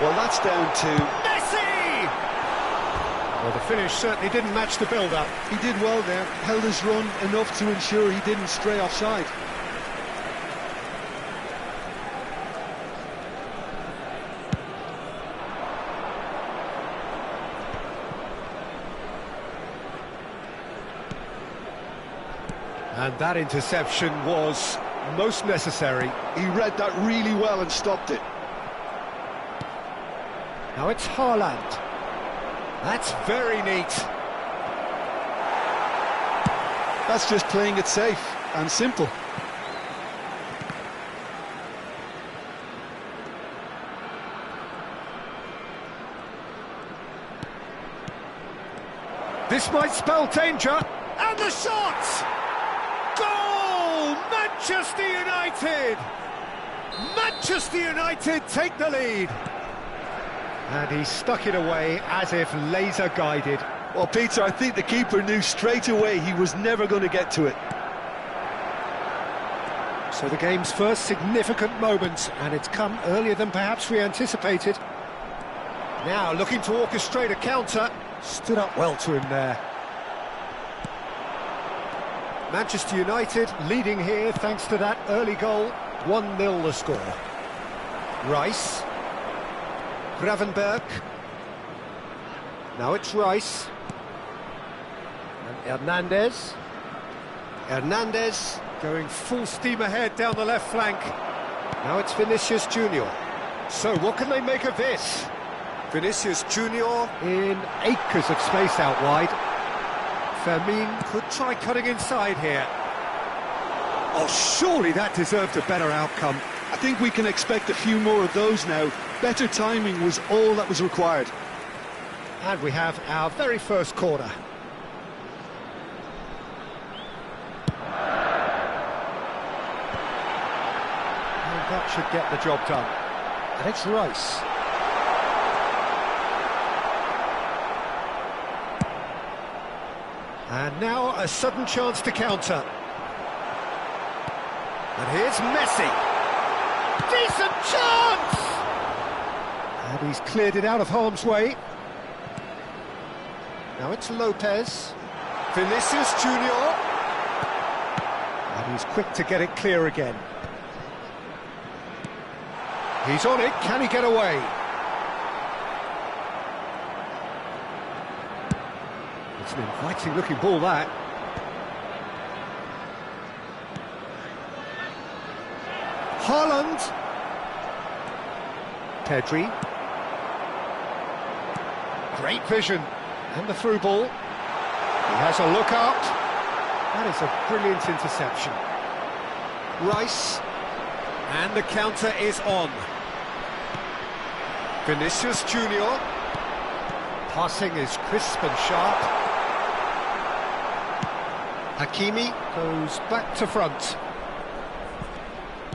Well, that's down to Messi! Well, the finish certainly didn't match the build-up. he did well there, held his run enough to ensure he didn't stray offside. And that interception was most necessary. He read that really well and stopped it. Now it's Haaland. That's very neat. That's just playing it safe and simple. This might spell danger. And the shot! Goal! Manchester United! Manchester United take the lead. And he stuck it away as if laser-guided. Well, Peter, I think the keeper knew straight away he was never going to get to it. So the game's first significant moment, and it's come earlier than perhaps we anticipated. Now looking to orchestrate a counter. Stood up well to him there. Manchester United leading here thanks to that early goal. 1-0 the score. Rice. Gravenberg. Now it's Rice. And Hernandez. Hernandez going full steam ahead down the left flank. Now it's Vinicius Junior. So what can they make of this? Vinicius Junior in acres of space out wide. Fermin could try cutting inside here. Oh, surely that deserved a better outcome. I think we can expect a few more of those now. Better timing was all that was required. And we have our very first corner. And that should get the job done. And it's Rice. And now a sudden chance to counter. And here's Messi. Decent chance! And he's cleared it out of harm's way. Now it's Lopez. Vinicius Junior. And he's quick to get it clear again. He's on it, can he get away? It's an inviting looking ball, that. Haaland. Pedri. Great vision. And the through ball. He has a look out. That is a brilliant interception. Rice. And the counter is on. Vinicius Junior. Passing is crisp and sharp. Hakimi goes back to front.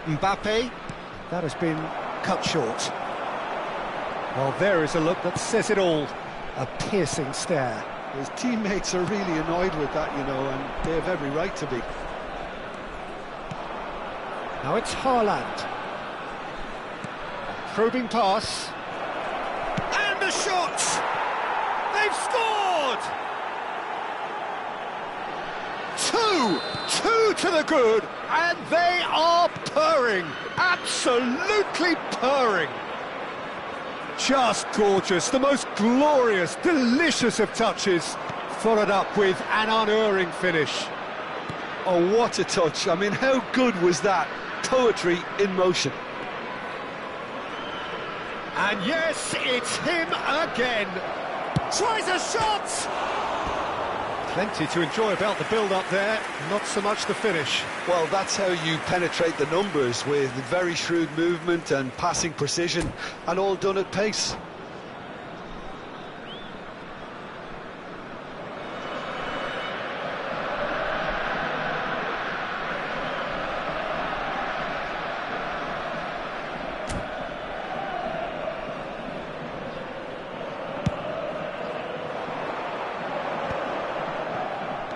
Mbappe. That has been cut short. Well, there is a look that says it all. A piercing stare. His teammates are really annoyed with that, you know, and they have every right to be. Now it's Haaland. Probing pass. And the shot! They've scored! Two to the good, and they are purring. Absolutely purring. Just gorgeous, the most glorious, delicious of touches, followed up with an unerring finish. Oh, what a touch. I mean, how good was that? Poetry in motion. And yes, it's him again. Tries a shot! Plenty to enjoy about the build-up there, not so much the finish. Well, that's how you penetrate the numbers, with very shrewd movement and passing precision, and all done at pace.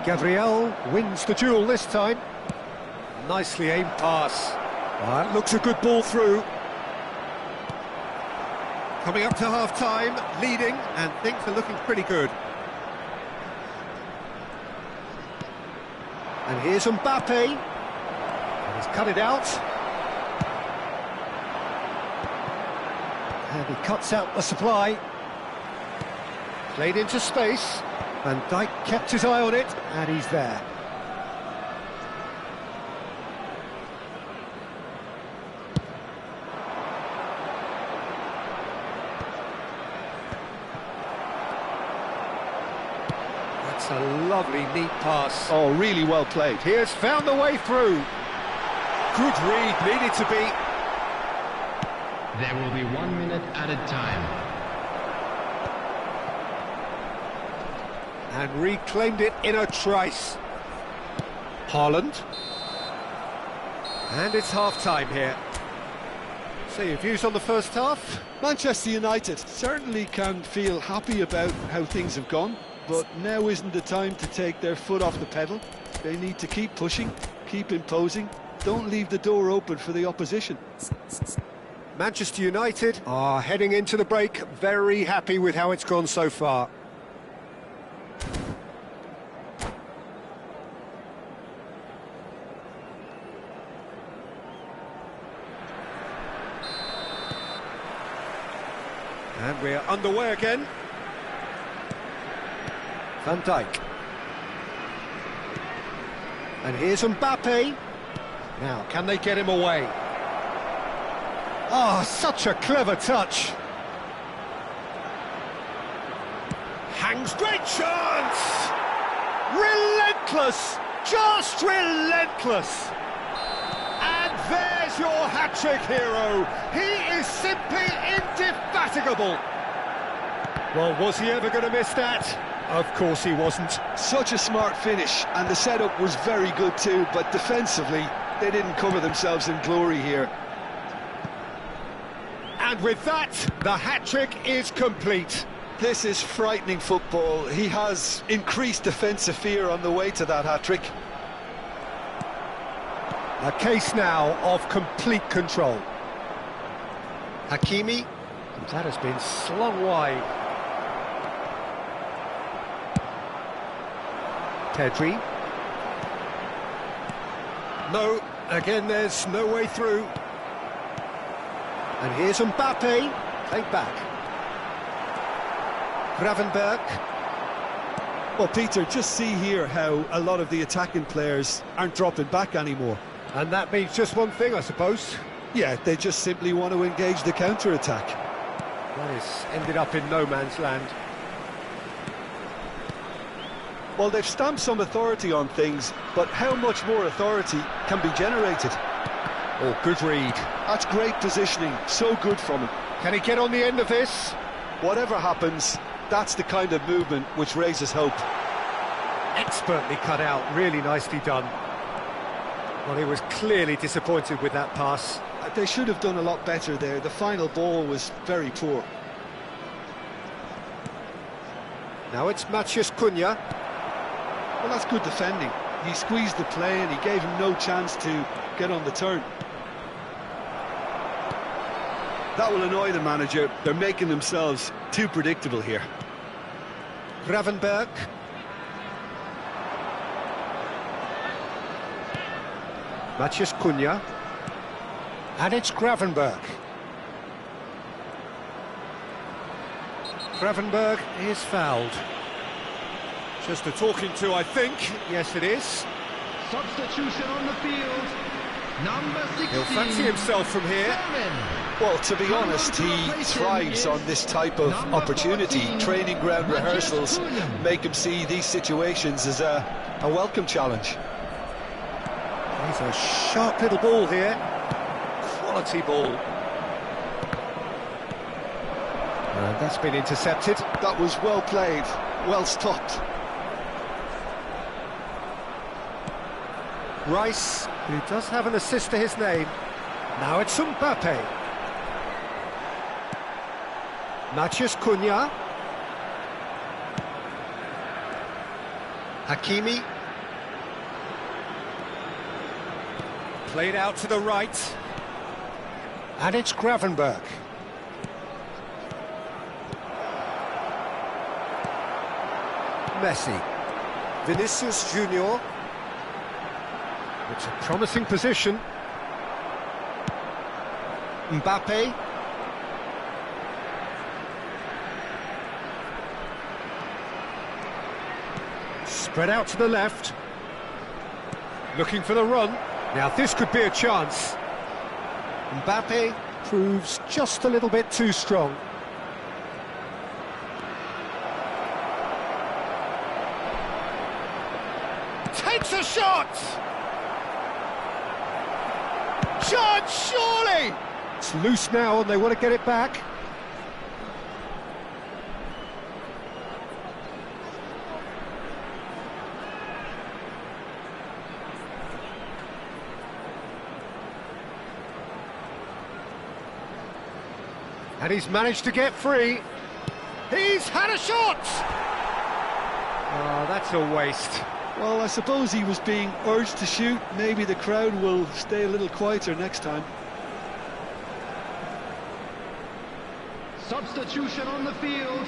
Gabriel wins the duel this time. Nicely aimed pass. That looks a good ball through. Coming up to half-time, leading, and things are looking pretty good. And here's Mbappe. And he's cut it out. And he cuts out the supply. Played into space. Van Dijk kept his eye on it, and he's there. That's a lovely, neat pass. Oh, really well played. He has found the way through. Good read, needed to be. There will be 1 minute added time. And reclaimed it in a trice. Haaland. And it's half-time here. So your views on the first half? Manchester United certainly can feel happy about how things have gone, but now isn't the time to take their foot off the pedal. They need to keep pushing, keep imposing, don't leave the door open for the opposition. Manchester United are heading into the break very happy with how it's gone so far. And we're underway again. Van Dijk. And here's Mbappe. Now, can they get him away? Oh, such a clever touch. Hangs, great chance! Relentless! Just relentless! And there's your hat-trick hero. He is simply indefatigable. Well, was he ever going to miss that? Of course he wasn't. Such a smart finish, and the setup was very good too, but defensively, they didn't cover themselves in glory here. And with that, the hat-trick is complete. This is frightening football. He has increased defensive fear on the way to that hat-trick. A case now of complete control. Hakimi, that has been slung wide. Pedri. No, again there's no way through. And here's Mbappe, played back. Gravenberch. Well, Peter, just see here how a lot of the attacking players aren't dropping back anymore. And that means just one thing, I suppose. Yeah, they just simply want to engage the counter-attack. That has ended up in no man's land. Well, they've stamped some authority on things, but how much more authority can be generated? Oh, good read. That's great positioning, so good from him. Can he get on the end of this? Whatever happens, that's the kind of movement which raises hope. Expertly cut out, really nicely done. Well, he was clearly disappointed with that pass. They should have done a lot better there. The final ball was very poor. Now it's Matheus Cunha. Well, that's good defending. He squeezed the play and he gave him no chance to get on the turn. That will annoy the manager. They're making themselves too predictable here. Gravenberch. Matheus Cunha. And it's Gravenberch. Gravenberch is fouled. Just a talking to, I think. Yes, it is. Substitution on the field. Number 16. He'll fancy himself from here. Well, to be honest, he thrives on this type of opportunity. Training ground rehearsals make him see these situations as a welcome challenge. He's a sharp little ball here. Quality ball. And that's been intercepted. That was well played, well stopped. Rice, who does have an assist to his name. Now it's Mbappe. Matheus Cunha. Hakimi. Played out to the right. And it's Gravenberch. Messi. Vinicius Junior. It's a promising position. Mbappe. Spread out to the left. Looking for the run. Now this could be a chance. Mbappe proves just a little bit too strong. Takes a shot! Chance, surely! It's loose now and they want to get it back. And he's managed to get free. He's had a shot! Oh, that's a waste. Well, I suppose he was being urged to shoot. Maybe the crowd will stay a little quieter next time. Substitution on the field.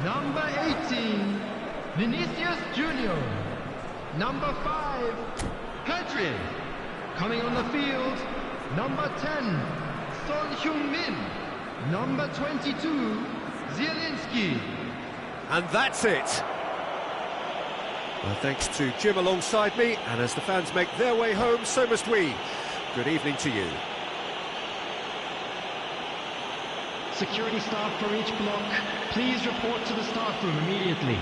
Number 18, Vinicius Junior. Number 5, Pedri. Coming on the field, number 10, Son Heung-min. Number 22, Zielinski. And that's it. Well, thanks to Jim alongside me, and as the fans make their way home, so must we. Good evening to you. Security staff for each block, please report to the staff room immediately.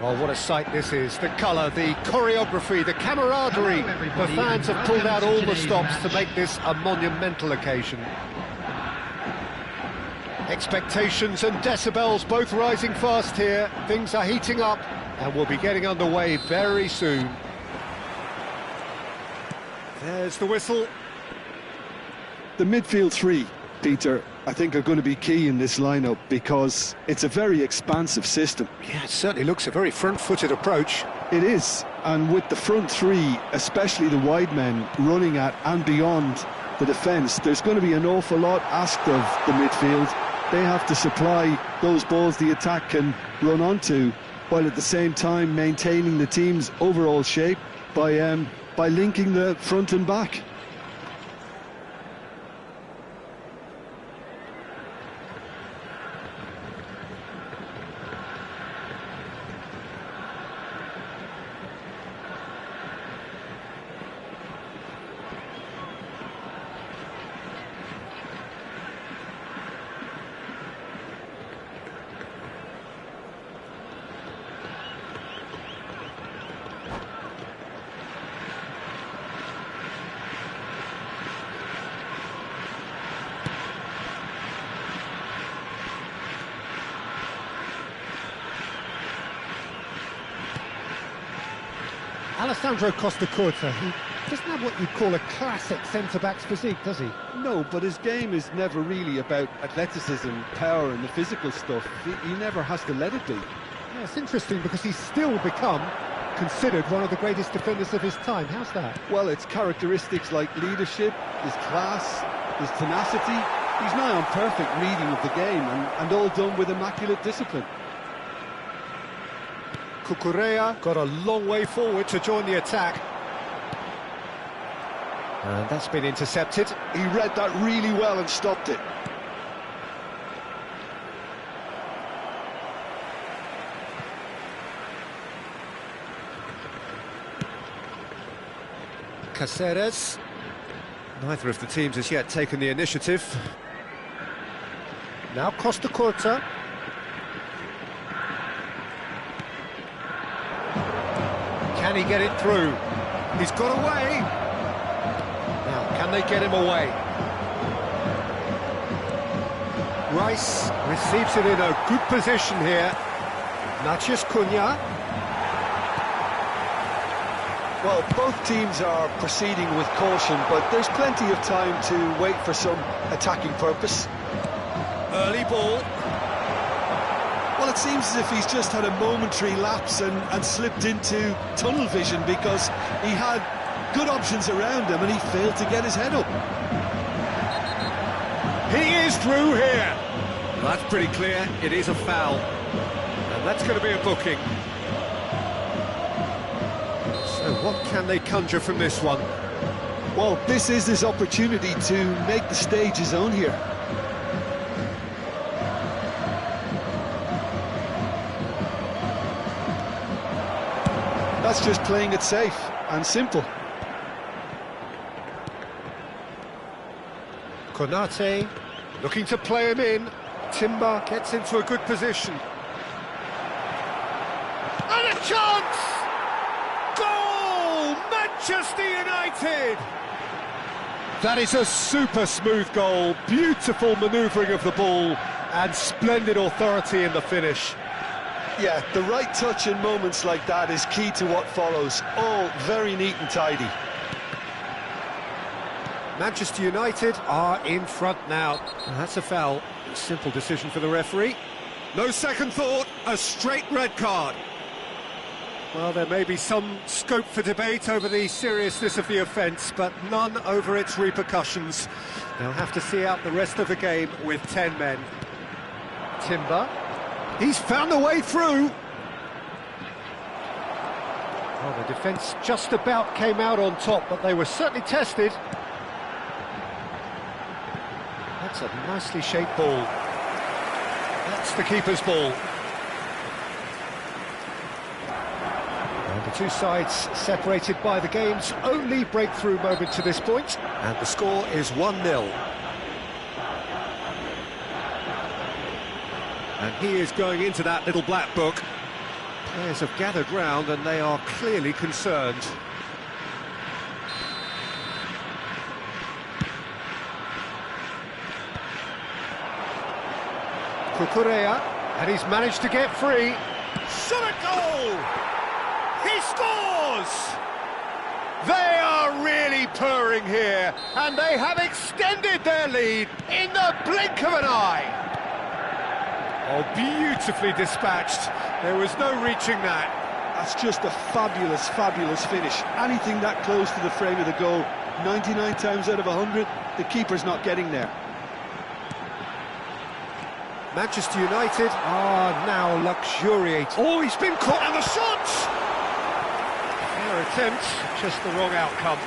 Well, what a sight this is. The colour, the choreography, the camaraderie. The fans have pulled out all the stops to make this a monumental occasion. Expectations and decibels both rising fast here. Things are heating up and we'll be getting underway very soon. There's the whistle. The midfield three, Peter, I think are going to be key in this lineup because it's a very expansive system. Yeah, it certainly looks a very front-footed approach. It is, and with the front three, especially the wide men, running at and beyond the defence, there's going to be an awful lot asked of the midfield. They have to supply those balls the attack can run onto, while at the same time maintaining the team's overall shape by linking the front and back. Alessandro Costacurta, he doesn't have what you'd call a classic centre-back's physique, does he? No, but his game is never really about athleticism, power and the physical stuff. He never has to let it be. Yeah, it's interesting because he's still become considered one of the greatest defenders of his time. How's that? Well, it's characteristics like leadership, his class, his tenacity. He's nigh on perfect reading of the game and all done with immaculate discipline. Cucurella got a long way forward to join the attack. And that's been intercepted. He read that really well and stopped it. Caceres. Neither of the teams has yet taken the initiative. Now Costacurta. Can he get it through? He's got away. Now, can they get him away? Rice receives it in a good position here. Matheus Cunha. Well, both teams are proceeding with caution, but there's plenty of time to wait for some attacking purpose. Early ball. Well, it seems as if he's just had a momentary lapse and slipped into tunnel vision because he had good options around him and he failed to get his head up. He is through here. Well, that's pretty clear. It is a foul. And that's going to be a booking. So what can they conjure from this one? Well, this is his opportunity to make the stage his own here. That's just playing it safe and simple. Konate looking to play him in. Timber gets into a good position. And a chance! Goal! Manchester United! That is a super smooth goal. Beautiful manoeuvring of the ball and splendid authority in the finish. Yeah, the right touch in moments like that is key to what follows. All very neat and tidy. Manchester United are in front now. And that's a foul. Simple decision for the referee. No second thought, a straight red card. Well, there may be some scope for debate over the seriousness of the offence, but none over its repercussions. They'll have to see out the rest of the game with 10 men. Timber. He's found a way through. Well, the defence just about came out on top, but they were certainly tested. That's a nicely shaped ball. That's the keeper's ball. And the two sides separated by the game's only breakthrough moment to this point, and the score is 1-0. And he is going into that little black book. Players have gathered round and they are clearly concerned. Cucurella, and he's managed to get free. Shot a goal! He scores! They are really purring here, and they have extended their lead in the blink of an eye. Oh, beautifully dispatched. There was no reaching that. That's just a fabulous, fabulous finish. Anything that close to the frame of the goal, 99 times out of 100, the keeper's not getting there. Manchester United are now luxuriating. Oh, he's been caught, and the shot! Fair attempt, just the wrong outcome.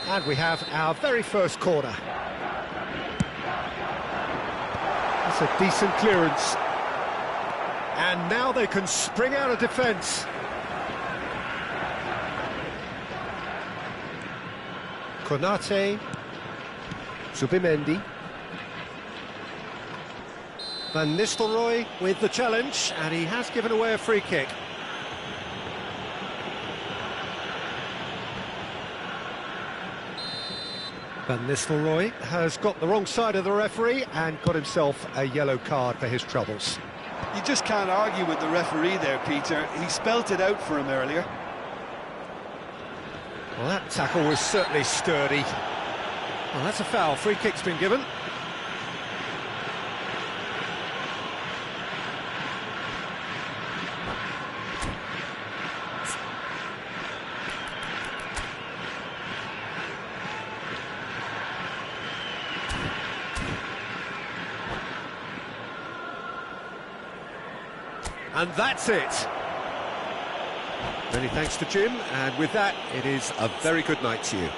And we have our very first corner. That's a decent clearance. And now they can spring out of defence. Konate, Zubimendi. Van Nistelrooy with the challenge, and he has given away a free kick. Van Nistelrooy has got the wrong side of the referee and got himself a yellow card for his troubles. You just can't argue with the referee there, Peter. He spelt it out for him earlier. Well, that tackle was certainly sturdy. Well, that's a foul. Free kick's been given. And that's it. Many thanks to Jim, and with that, it is a very good night to you.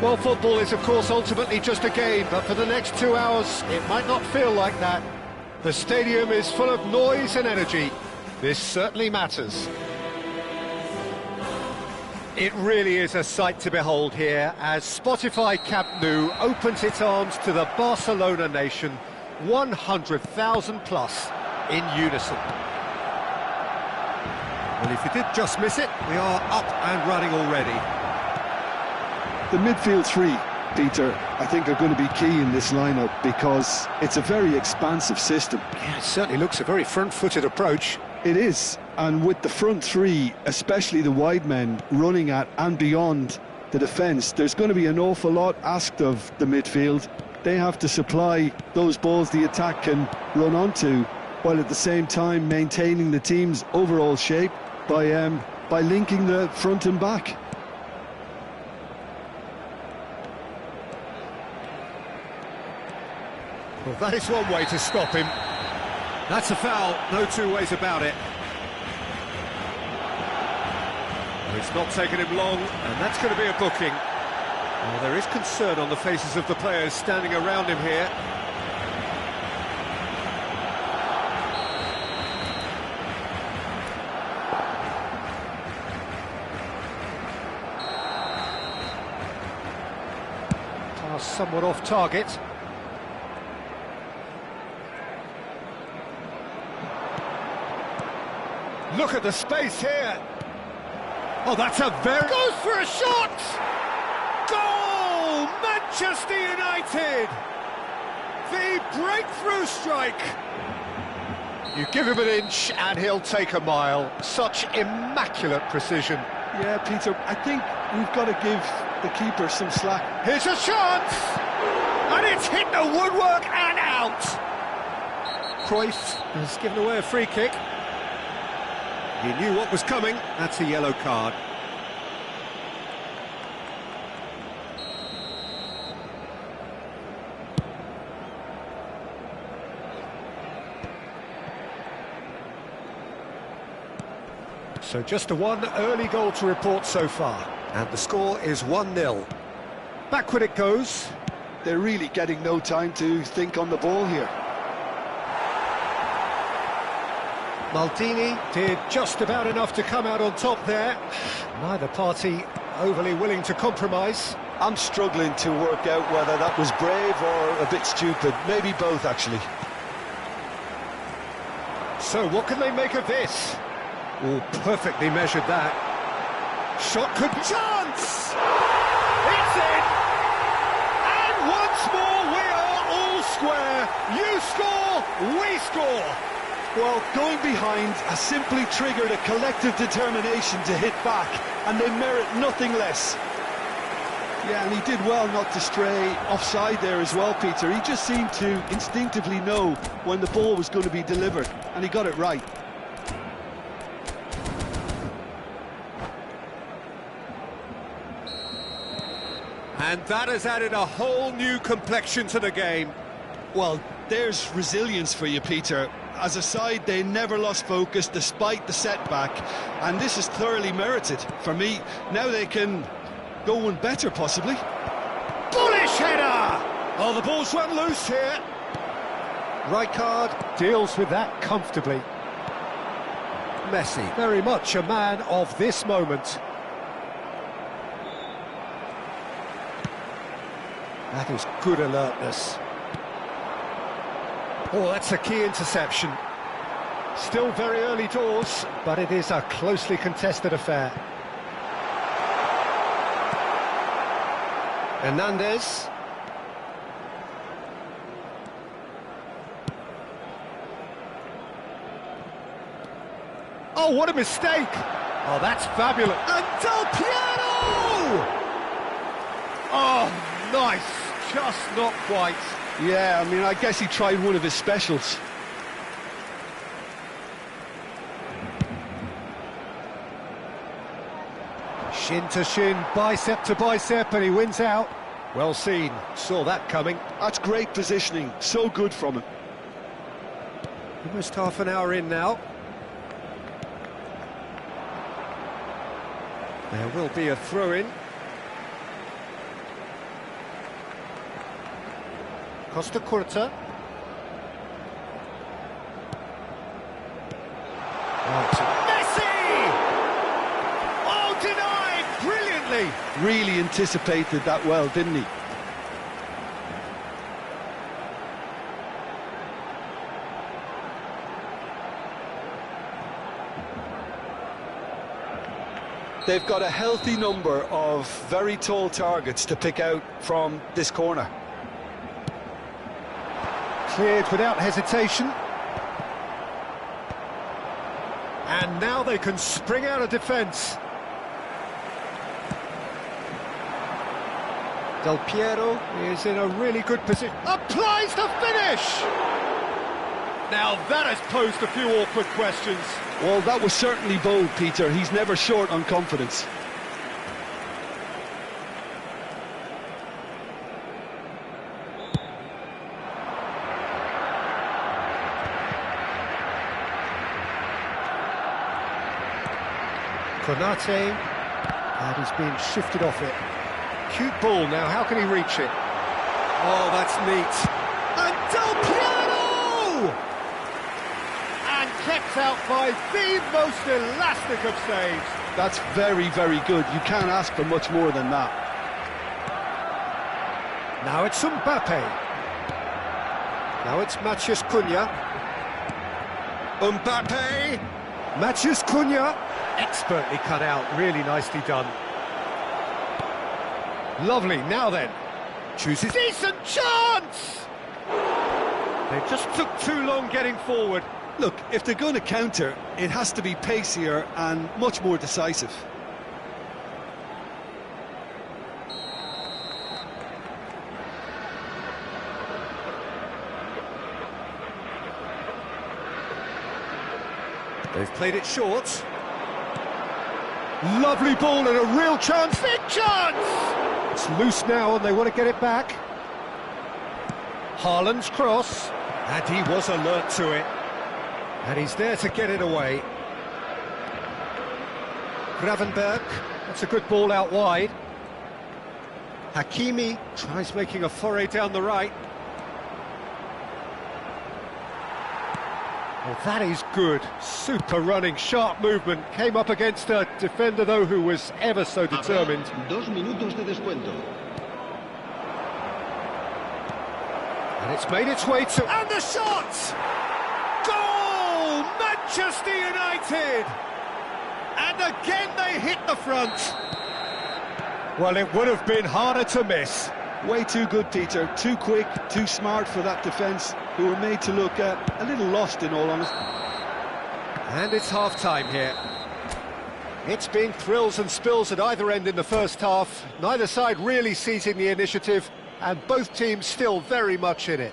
Well, football is, of course, ultimately just a game, but for the next 2 hours, it might not feel like that. The stadium is full of noise and energy. This certainly matters. It really is a sight to behold here as Spotify Camp Nou opens its arms to the Barcelona nation, 100,000 plus. in unison. Well, if you did just miss it, we are up and running already. The midfield three, Peter, I think are going to be key in this lineup because it's a very expansive system. Yeah, it certainly looks a very front-footed approach. It is, and with the front three, especially the wide men, running at and beyond the defence, there's going to be an awful lot asked of the midfield. They have to supply those balls the attack can run onto, while at the same time maintaining the team's overall shape by linking the front and back. Well, that is one way to stop him. That's a foul, no two ways about it. Well, it's not taken him long, and that's going to be a booking. Well, there is concern on the faces of the players standing around him here. Pass somewhat off target. Look at the space here. Oh, that's a very... Goes for a shot! Goal! Manchester United! The breakthrough strike! You give him an inch and he'll take a mile. Such immaculate precision. Yeah, Peter, I think we've got to give the keeper some slack. Here's a chance! And it's hit the woodwork and out! Cruyff has given away a free kick. He knew what was coming. That's a yellow card. So just a one early goal to report so far. And the score is 1-0. Backward it goes. They're really getting no time to think on the ball here. Maldini did just about enough to come out on top there. Neither party overly willing to compromise. I'm struggling to work out whether that was brave or a bit stupid. Maybe both, actually. So what can they make of this? Oh, perfectly measured that. Shot could be... Chance! It's in! And once more we are all square. You score, we score. Well, going behind has simply triggered a collective determination to hit back, and they merit nothing less. Yeah, and he did well not to stray offside there as well, Peter. He just seemed to instinctively know when the ball was going to be delivered, and he got it right. And that has added a whole new complexion to the game. Well, there's resilience for you, Peter. As a side, they never lost focus despite the setback, and this is thoroughly merited. For me, now they can go one better, possibly. Bullish header! Oh, the ball's run loose here. Rijkaard deals with that comfortably. Messi, very much a man of this moment. That is good alertness. Oh, that's a key interception. Still very early doors, but it is a closely contested affair. Hernandez. Oh, what a mistake! Oh, that's fabulous. And Del Piero! Oh, nice. Just not quite. Yeah, I mean, I guess he tried one of his specials. Shin to shin, bicep to bicep, and he wins out. Well seen, saw that coming. That's great positioning, so good from him. Almost half an hour in now. There will be a throw-in. Costa Curta. Messi! Oh, denied! Brilliantly! Really anticipated that well, didn't he? They've got a healthy number of very tall targets to pick out from this corner. Cleared without hesitation. And now they can spring out of defence. Del Piero is in a really good position. Applies the finish! Now that has posed a few awkward questions. Well, that was certainly bold, Peter. He's never short on confidence. Konate, and he's being shifted off it. Cute ball now, how can he reach it? Oh, that's neat. And Del Piero! And kept out by the most elastic of saves. That's very, very good. You can't ask for much more than that. Now it's Mbappe. Now it's Matheus Cunha. Mbappe! Matheus Cunha! Expertly cut out, really nicely done. Lovely, now then. Chooses... Decent chance! They just took too long getting forward. Look, if they're going to counter, it has to be pacier and much more decisive. They've played it short. Lovely ball and a real chance. Big chance! It's loose now and they want to get it back. Haaland's cross. And he was alert to it. And he's there to get it away. Gravenberg. That's a good ball out wide. Hakimi tries making a foray down the right. Well, that is good. Super running, sharp movement. Came up against a defender, though, who was ever so determined. 2 minutos de descuento. And it's made its way to... And the shot! Goal! Manchester United! And again they hit the front. Well, it would have been harder to miss. Way too good, Peter. Too quick, too smart for that defence, who were made to look a little lost, in all honesty. And it's half-time here. It's been thrills and spills at either end in the first half. Neither side really seizing the initiative, and both teams still very much in it.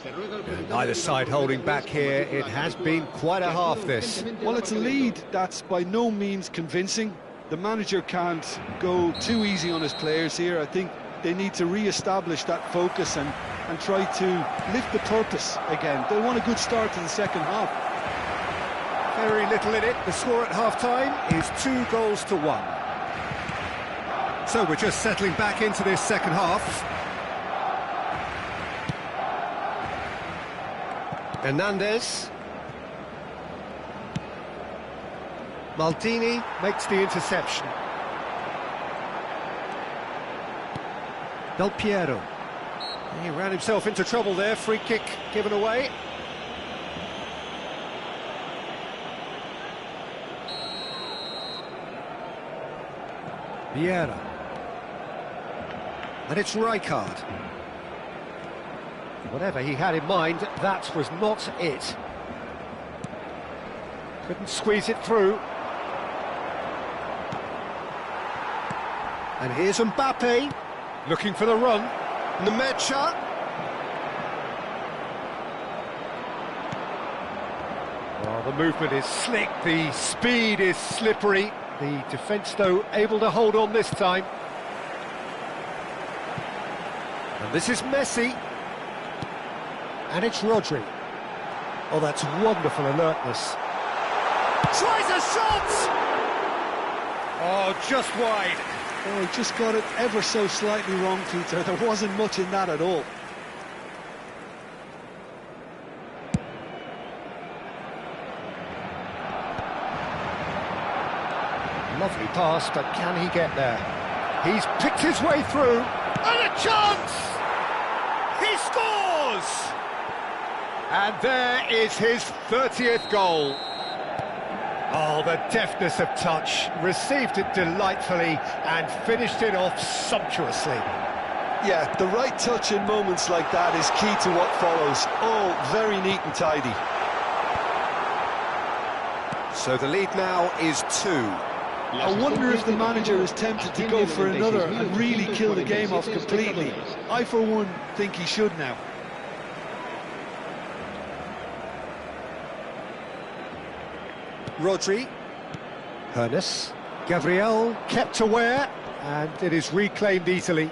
And neither side holding back here. It has been quite a half, this. Well, it's a lead that's by no means convincing. The manager can't go too easy on his players here. I think they need to re-establish that focus and try to lift the purpose again. They want a good start to the second half. Very little in it. The score at half-time is 2-1. So we're just settling back into this second half. Hernandez. Maldini makes the interception. Del Piero. He ran himself into trouble there. Free kick given away. Vieira. And it's Rijkaard. Whatever he had in mind, that was not it. Couldn't squeeze it through. And here's Mbappe, looking for the run. Nemecha. Well, the movement is slick, the speed is slippery. The defence, though, able to hold on this time. And this is Messi. And it's Rodri. Oh, that's wonderful alertness. Tries a shot! Oh, just wide. Oh, he just got it ever so slightly wrong, Peter. There wasn't much in that at all. Lovely pass, but can he get there? He's picked his way through. And a chance! He scores! And there is his 30th goal. Oh, the deftness of touch, received it delightfully and finished it off sumptuously. Yeah, the right touch in moments like that is key to what follows. All very neat and tidy. So the lead now is 2. I wonder if the manager is tempted to go for another and really kill the game off completely. I, for one, think he should now. Rodri, Hernes, Gabriel kept aware, and it is reclaimed easily.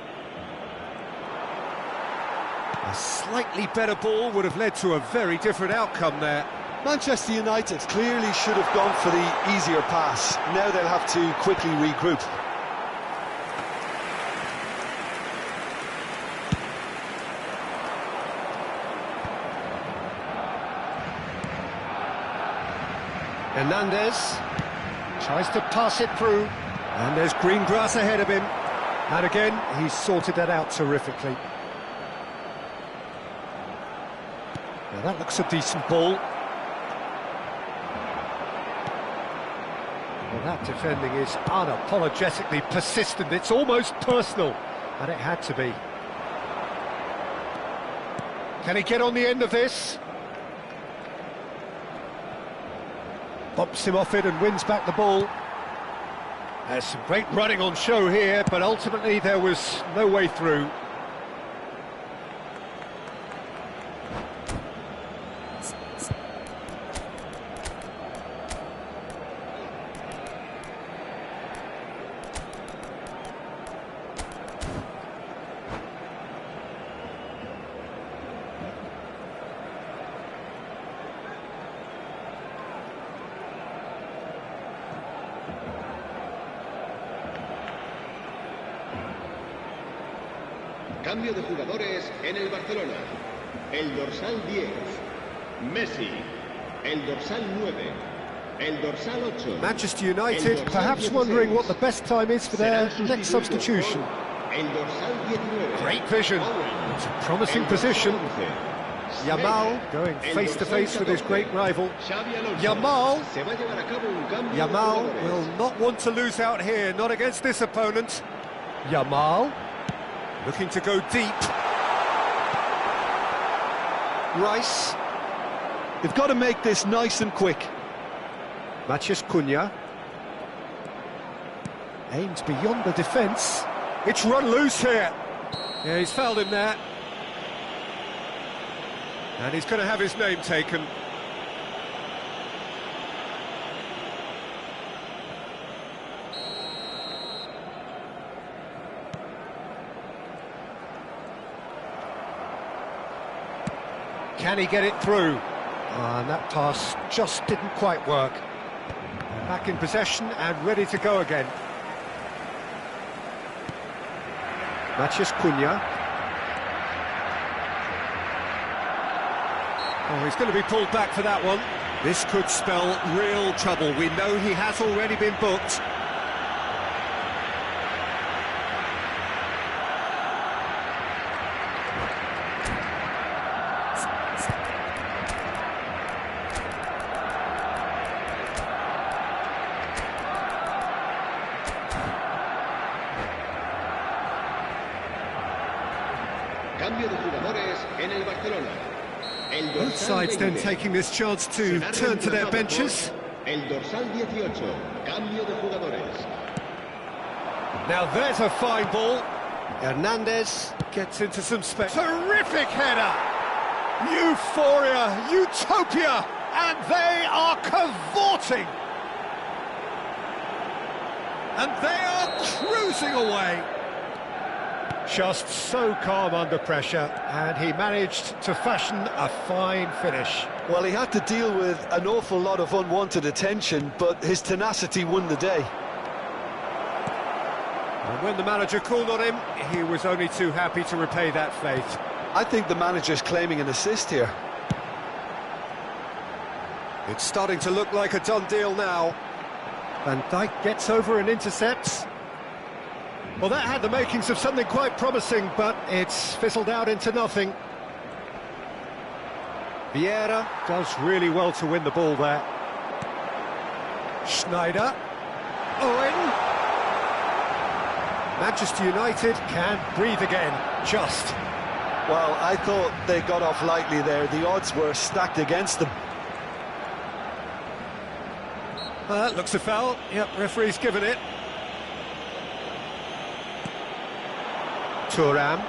A slightly better ball would have led to a very different outcome there. Manchester United clearly should have gone for the easier pass. Now they'll have to quickly regroup. Hernandez tries to pass it through, and there's green grass ahead of him. And again, he's sorted that out terrifically. Now that looks a decent ball. Well, that defending is unapologetically persistent. It's almost personal, and it had to be. Can he get on the end of this? Bumps him off it and wins back the ball. There's some great running on show here, but ultimately there was no way through. Cambio de jugadores en el Barcelona. El dorsal 10, Messi. El dorsal 9, el dorsal 8. Manchester United perhaps wondering what the best time is for their next substitution. El dorsal 19. Great vision. It's a promising position. Yamal going face to face with his great rival. Yamal will not want to lose out here, not against this opponent. Yamal looking to go deep. Rice. They've got to make this nice and quick. Matheus Cunha. Aims beyond the defence. It's run loose here. Yeah, he's fouled him there. And he's going to have his name taken. Can he get it through? And that pass just didn't quite work. Back in possession and ready to go again. Matheus Cunha. Oh, he's going to be pulled back for that one. This could spell real trouble. We know he has already been booked. Cambio de jugadores en el Barcelona. Both sides then taking this chance to turn to their benches. El dorsal 18, cambio de jugadores. Now there's a fine ball. Hernandez gets into some space. Terrific header! Euphoria, utopia, and they are cavorting. And they are cruising away. Just so calm under pressure, and he managed to fashion a fine finish. Well, he had to deal with an awful lot of unwanted attention, but his tenacity won the day. And when the manager called on him, he was only too happy to repay that faith. I think the manager's claiming an assist here. It's starting to look like a done deal now. Van Dijk gets over and intercepts. Well, that had the makings of something quite promising, but it's fizzled out into nothing. Vieira does really well to win the ball there. Schneider. Owen. Manchester United can breathe again, just. Well, I thought they got off lightly there. The odds were stacked against them. Looks a foul. Yep, referee's given it. Thuram.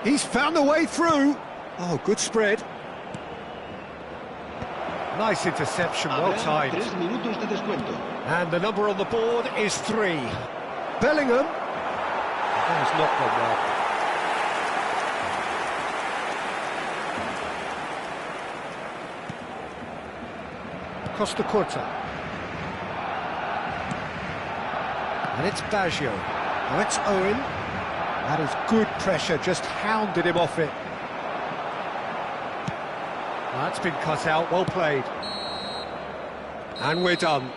He's found the way through. Oh, good spread. Nice interception, well timed. 3 minutos de descuento. And the number on the board is 3. Bellingham. That has not gone well. Costa Curta. And it's Baggio. Now it's Owen. That is good pressure, just hounded him off it. That's been cut out, well played. And we're done.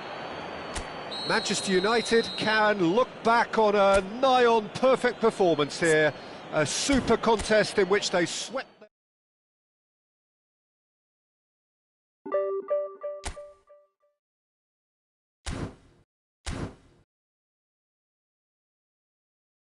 Manchester United can look back on a nigh-on perfect performance here. A super contest in which they swept...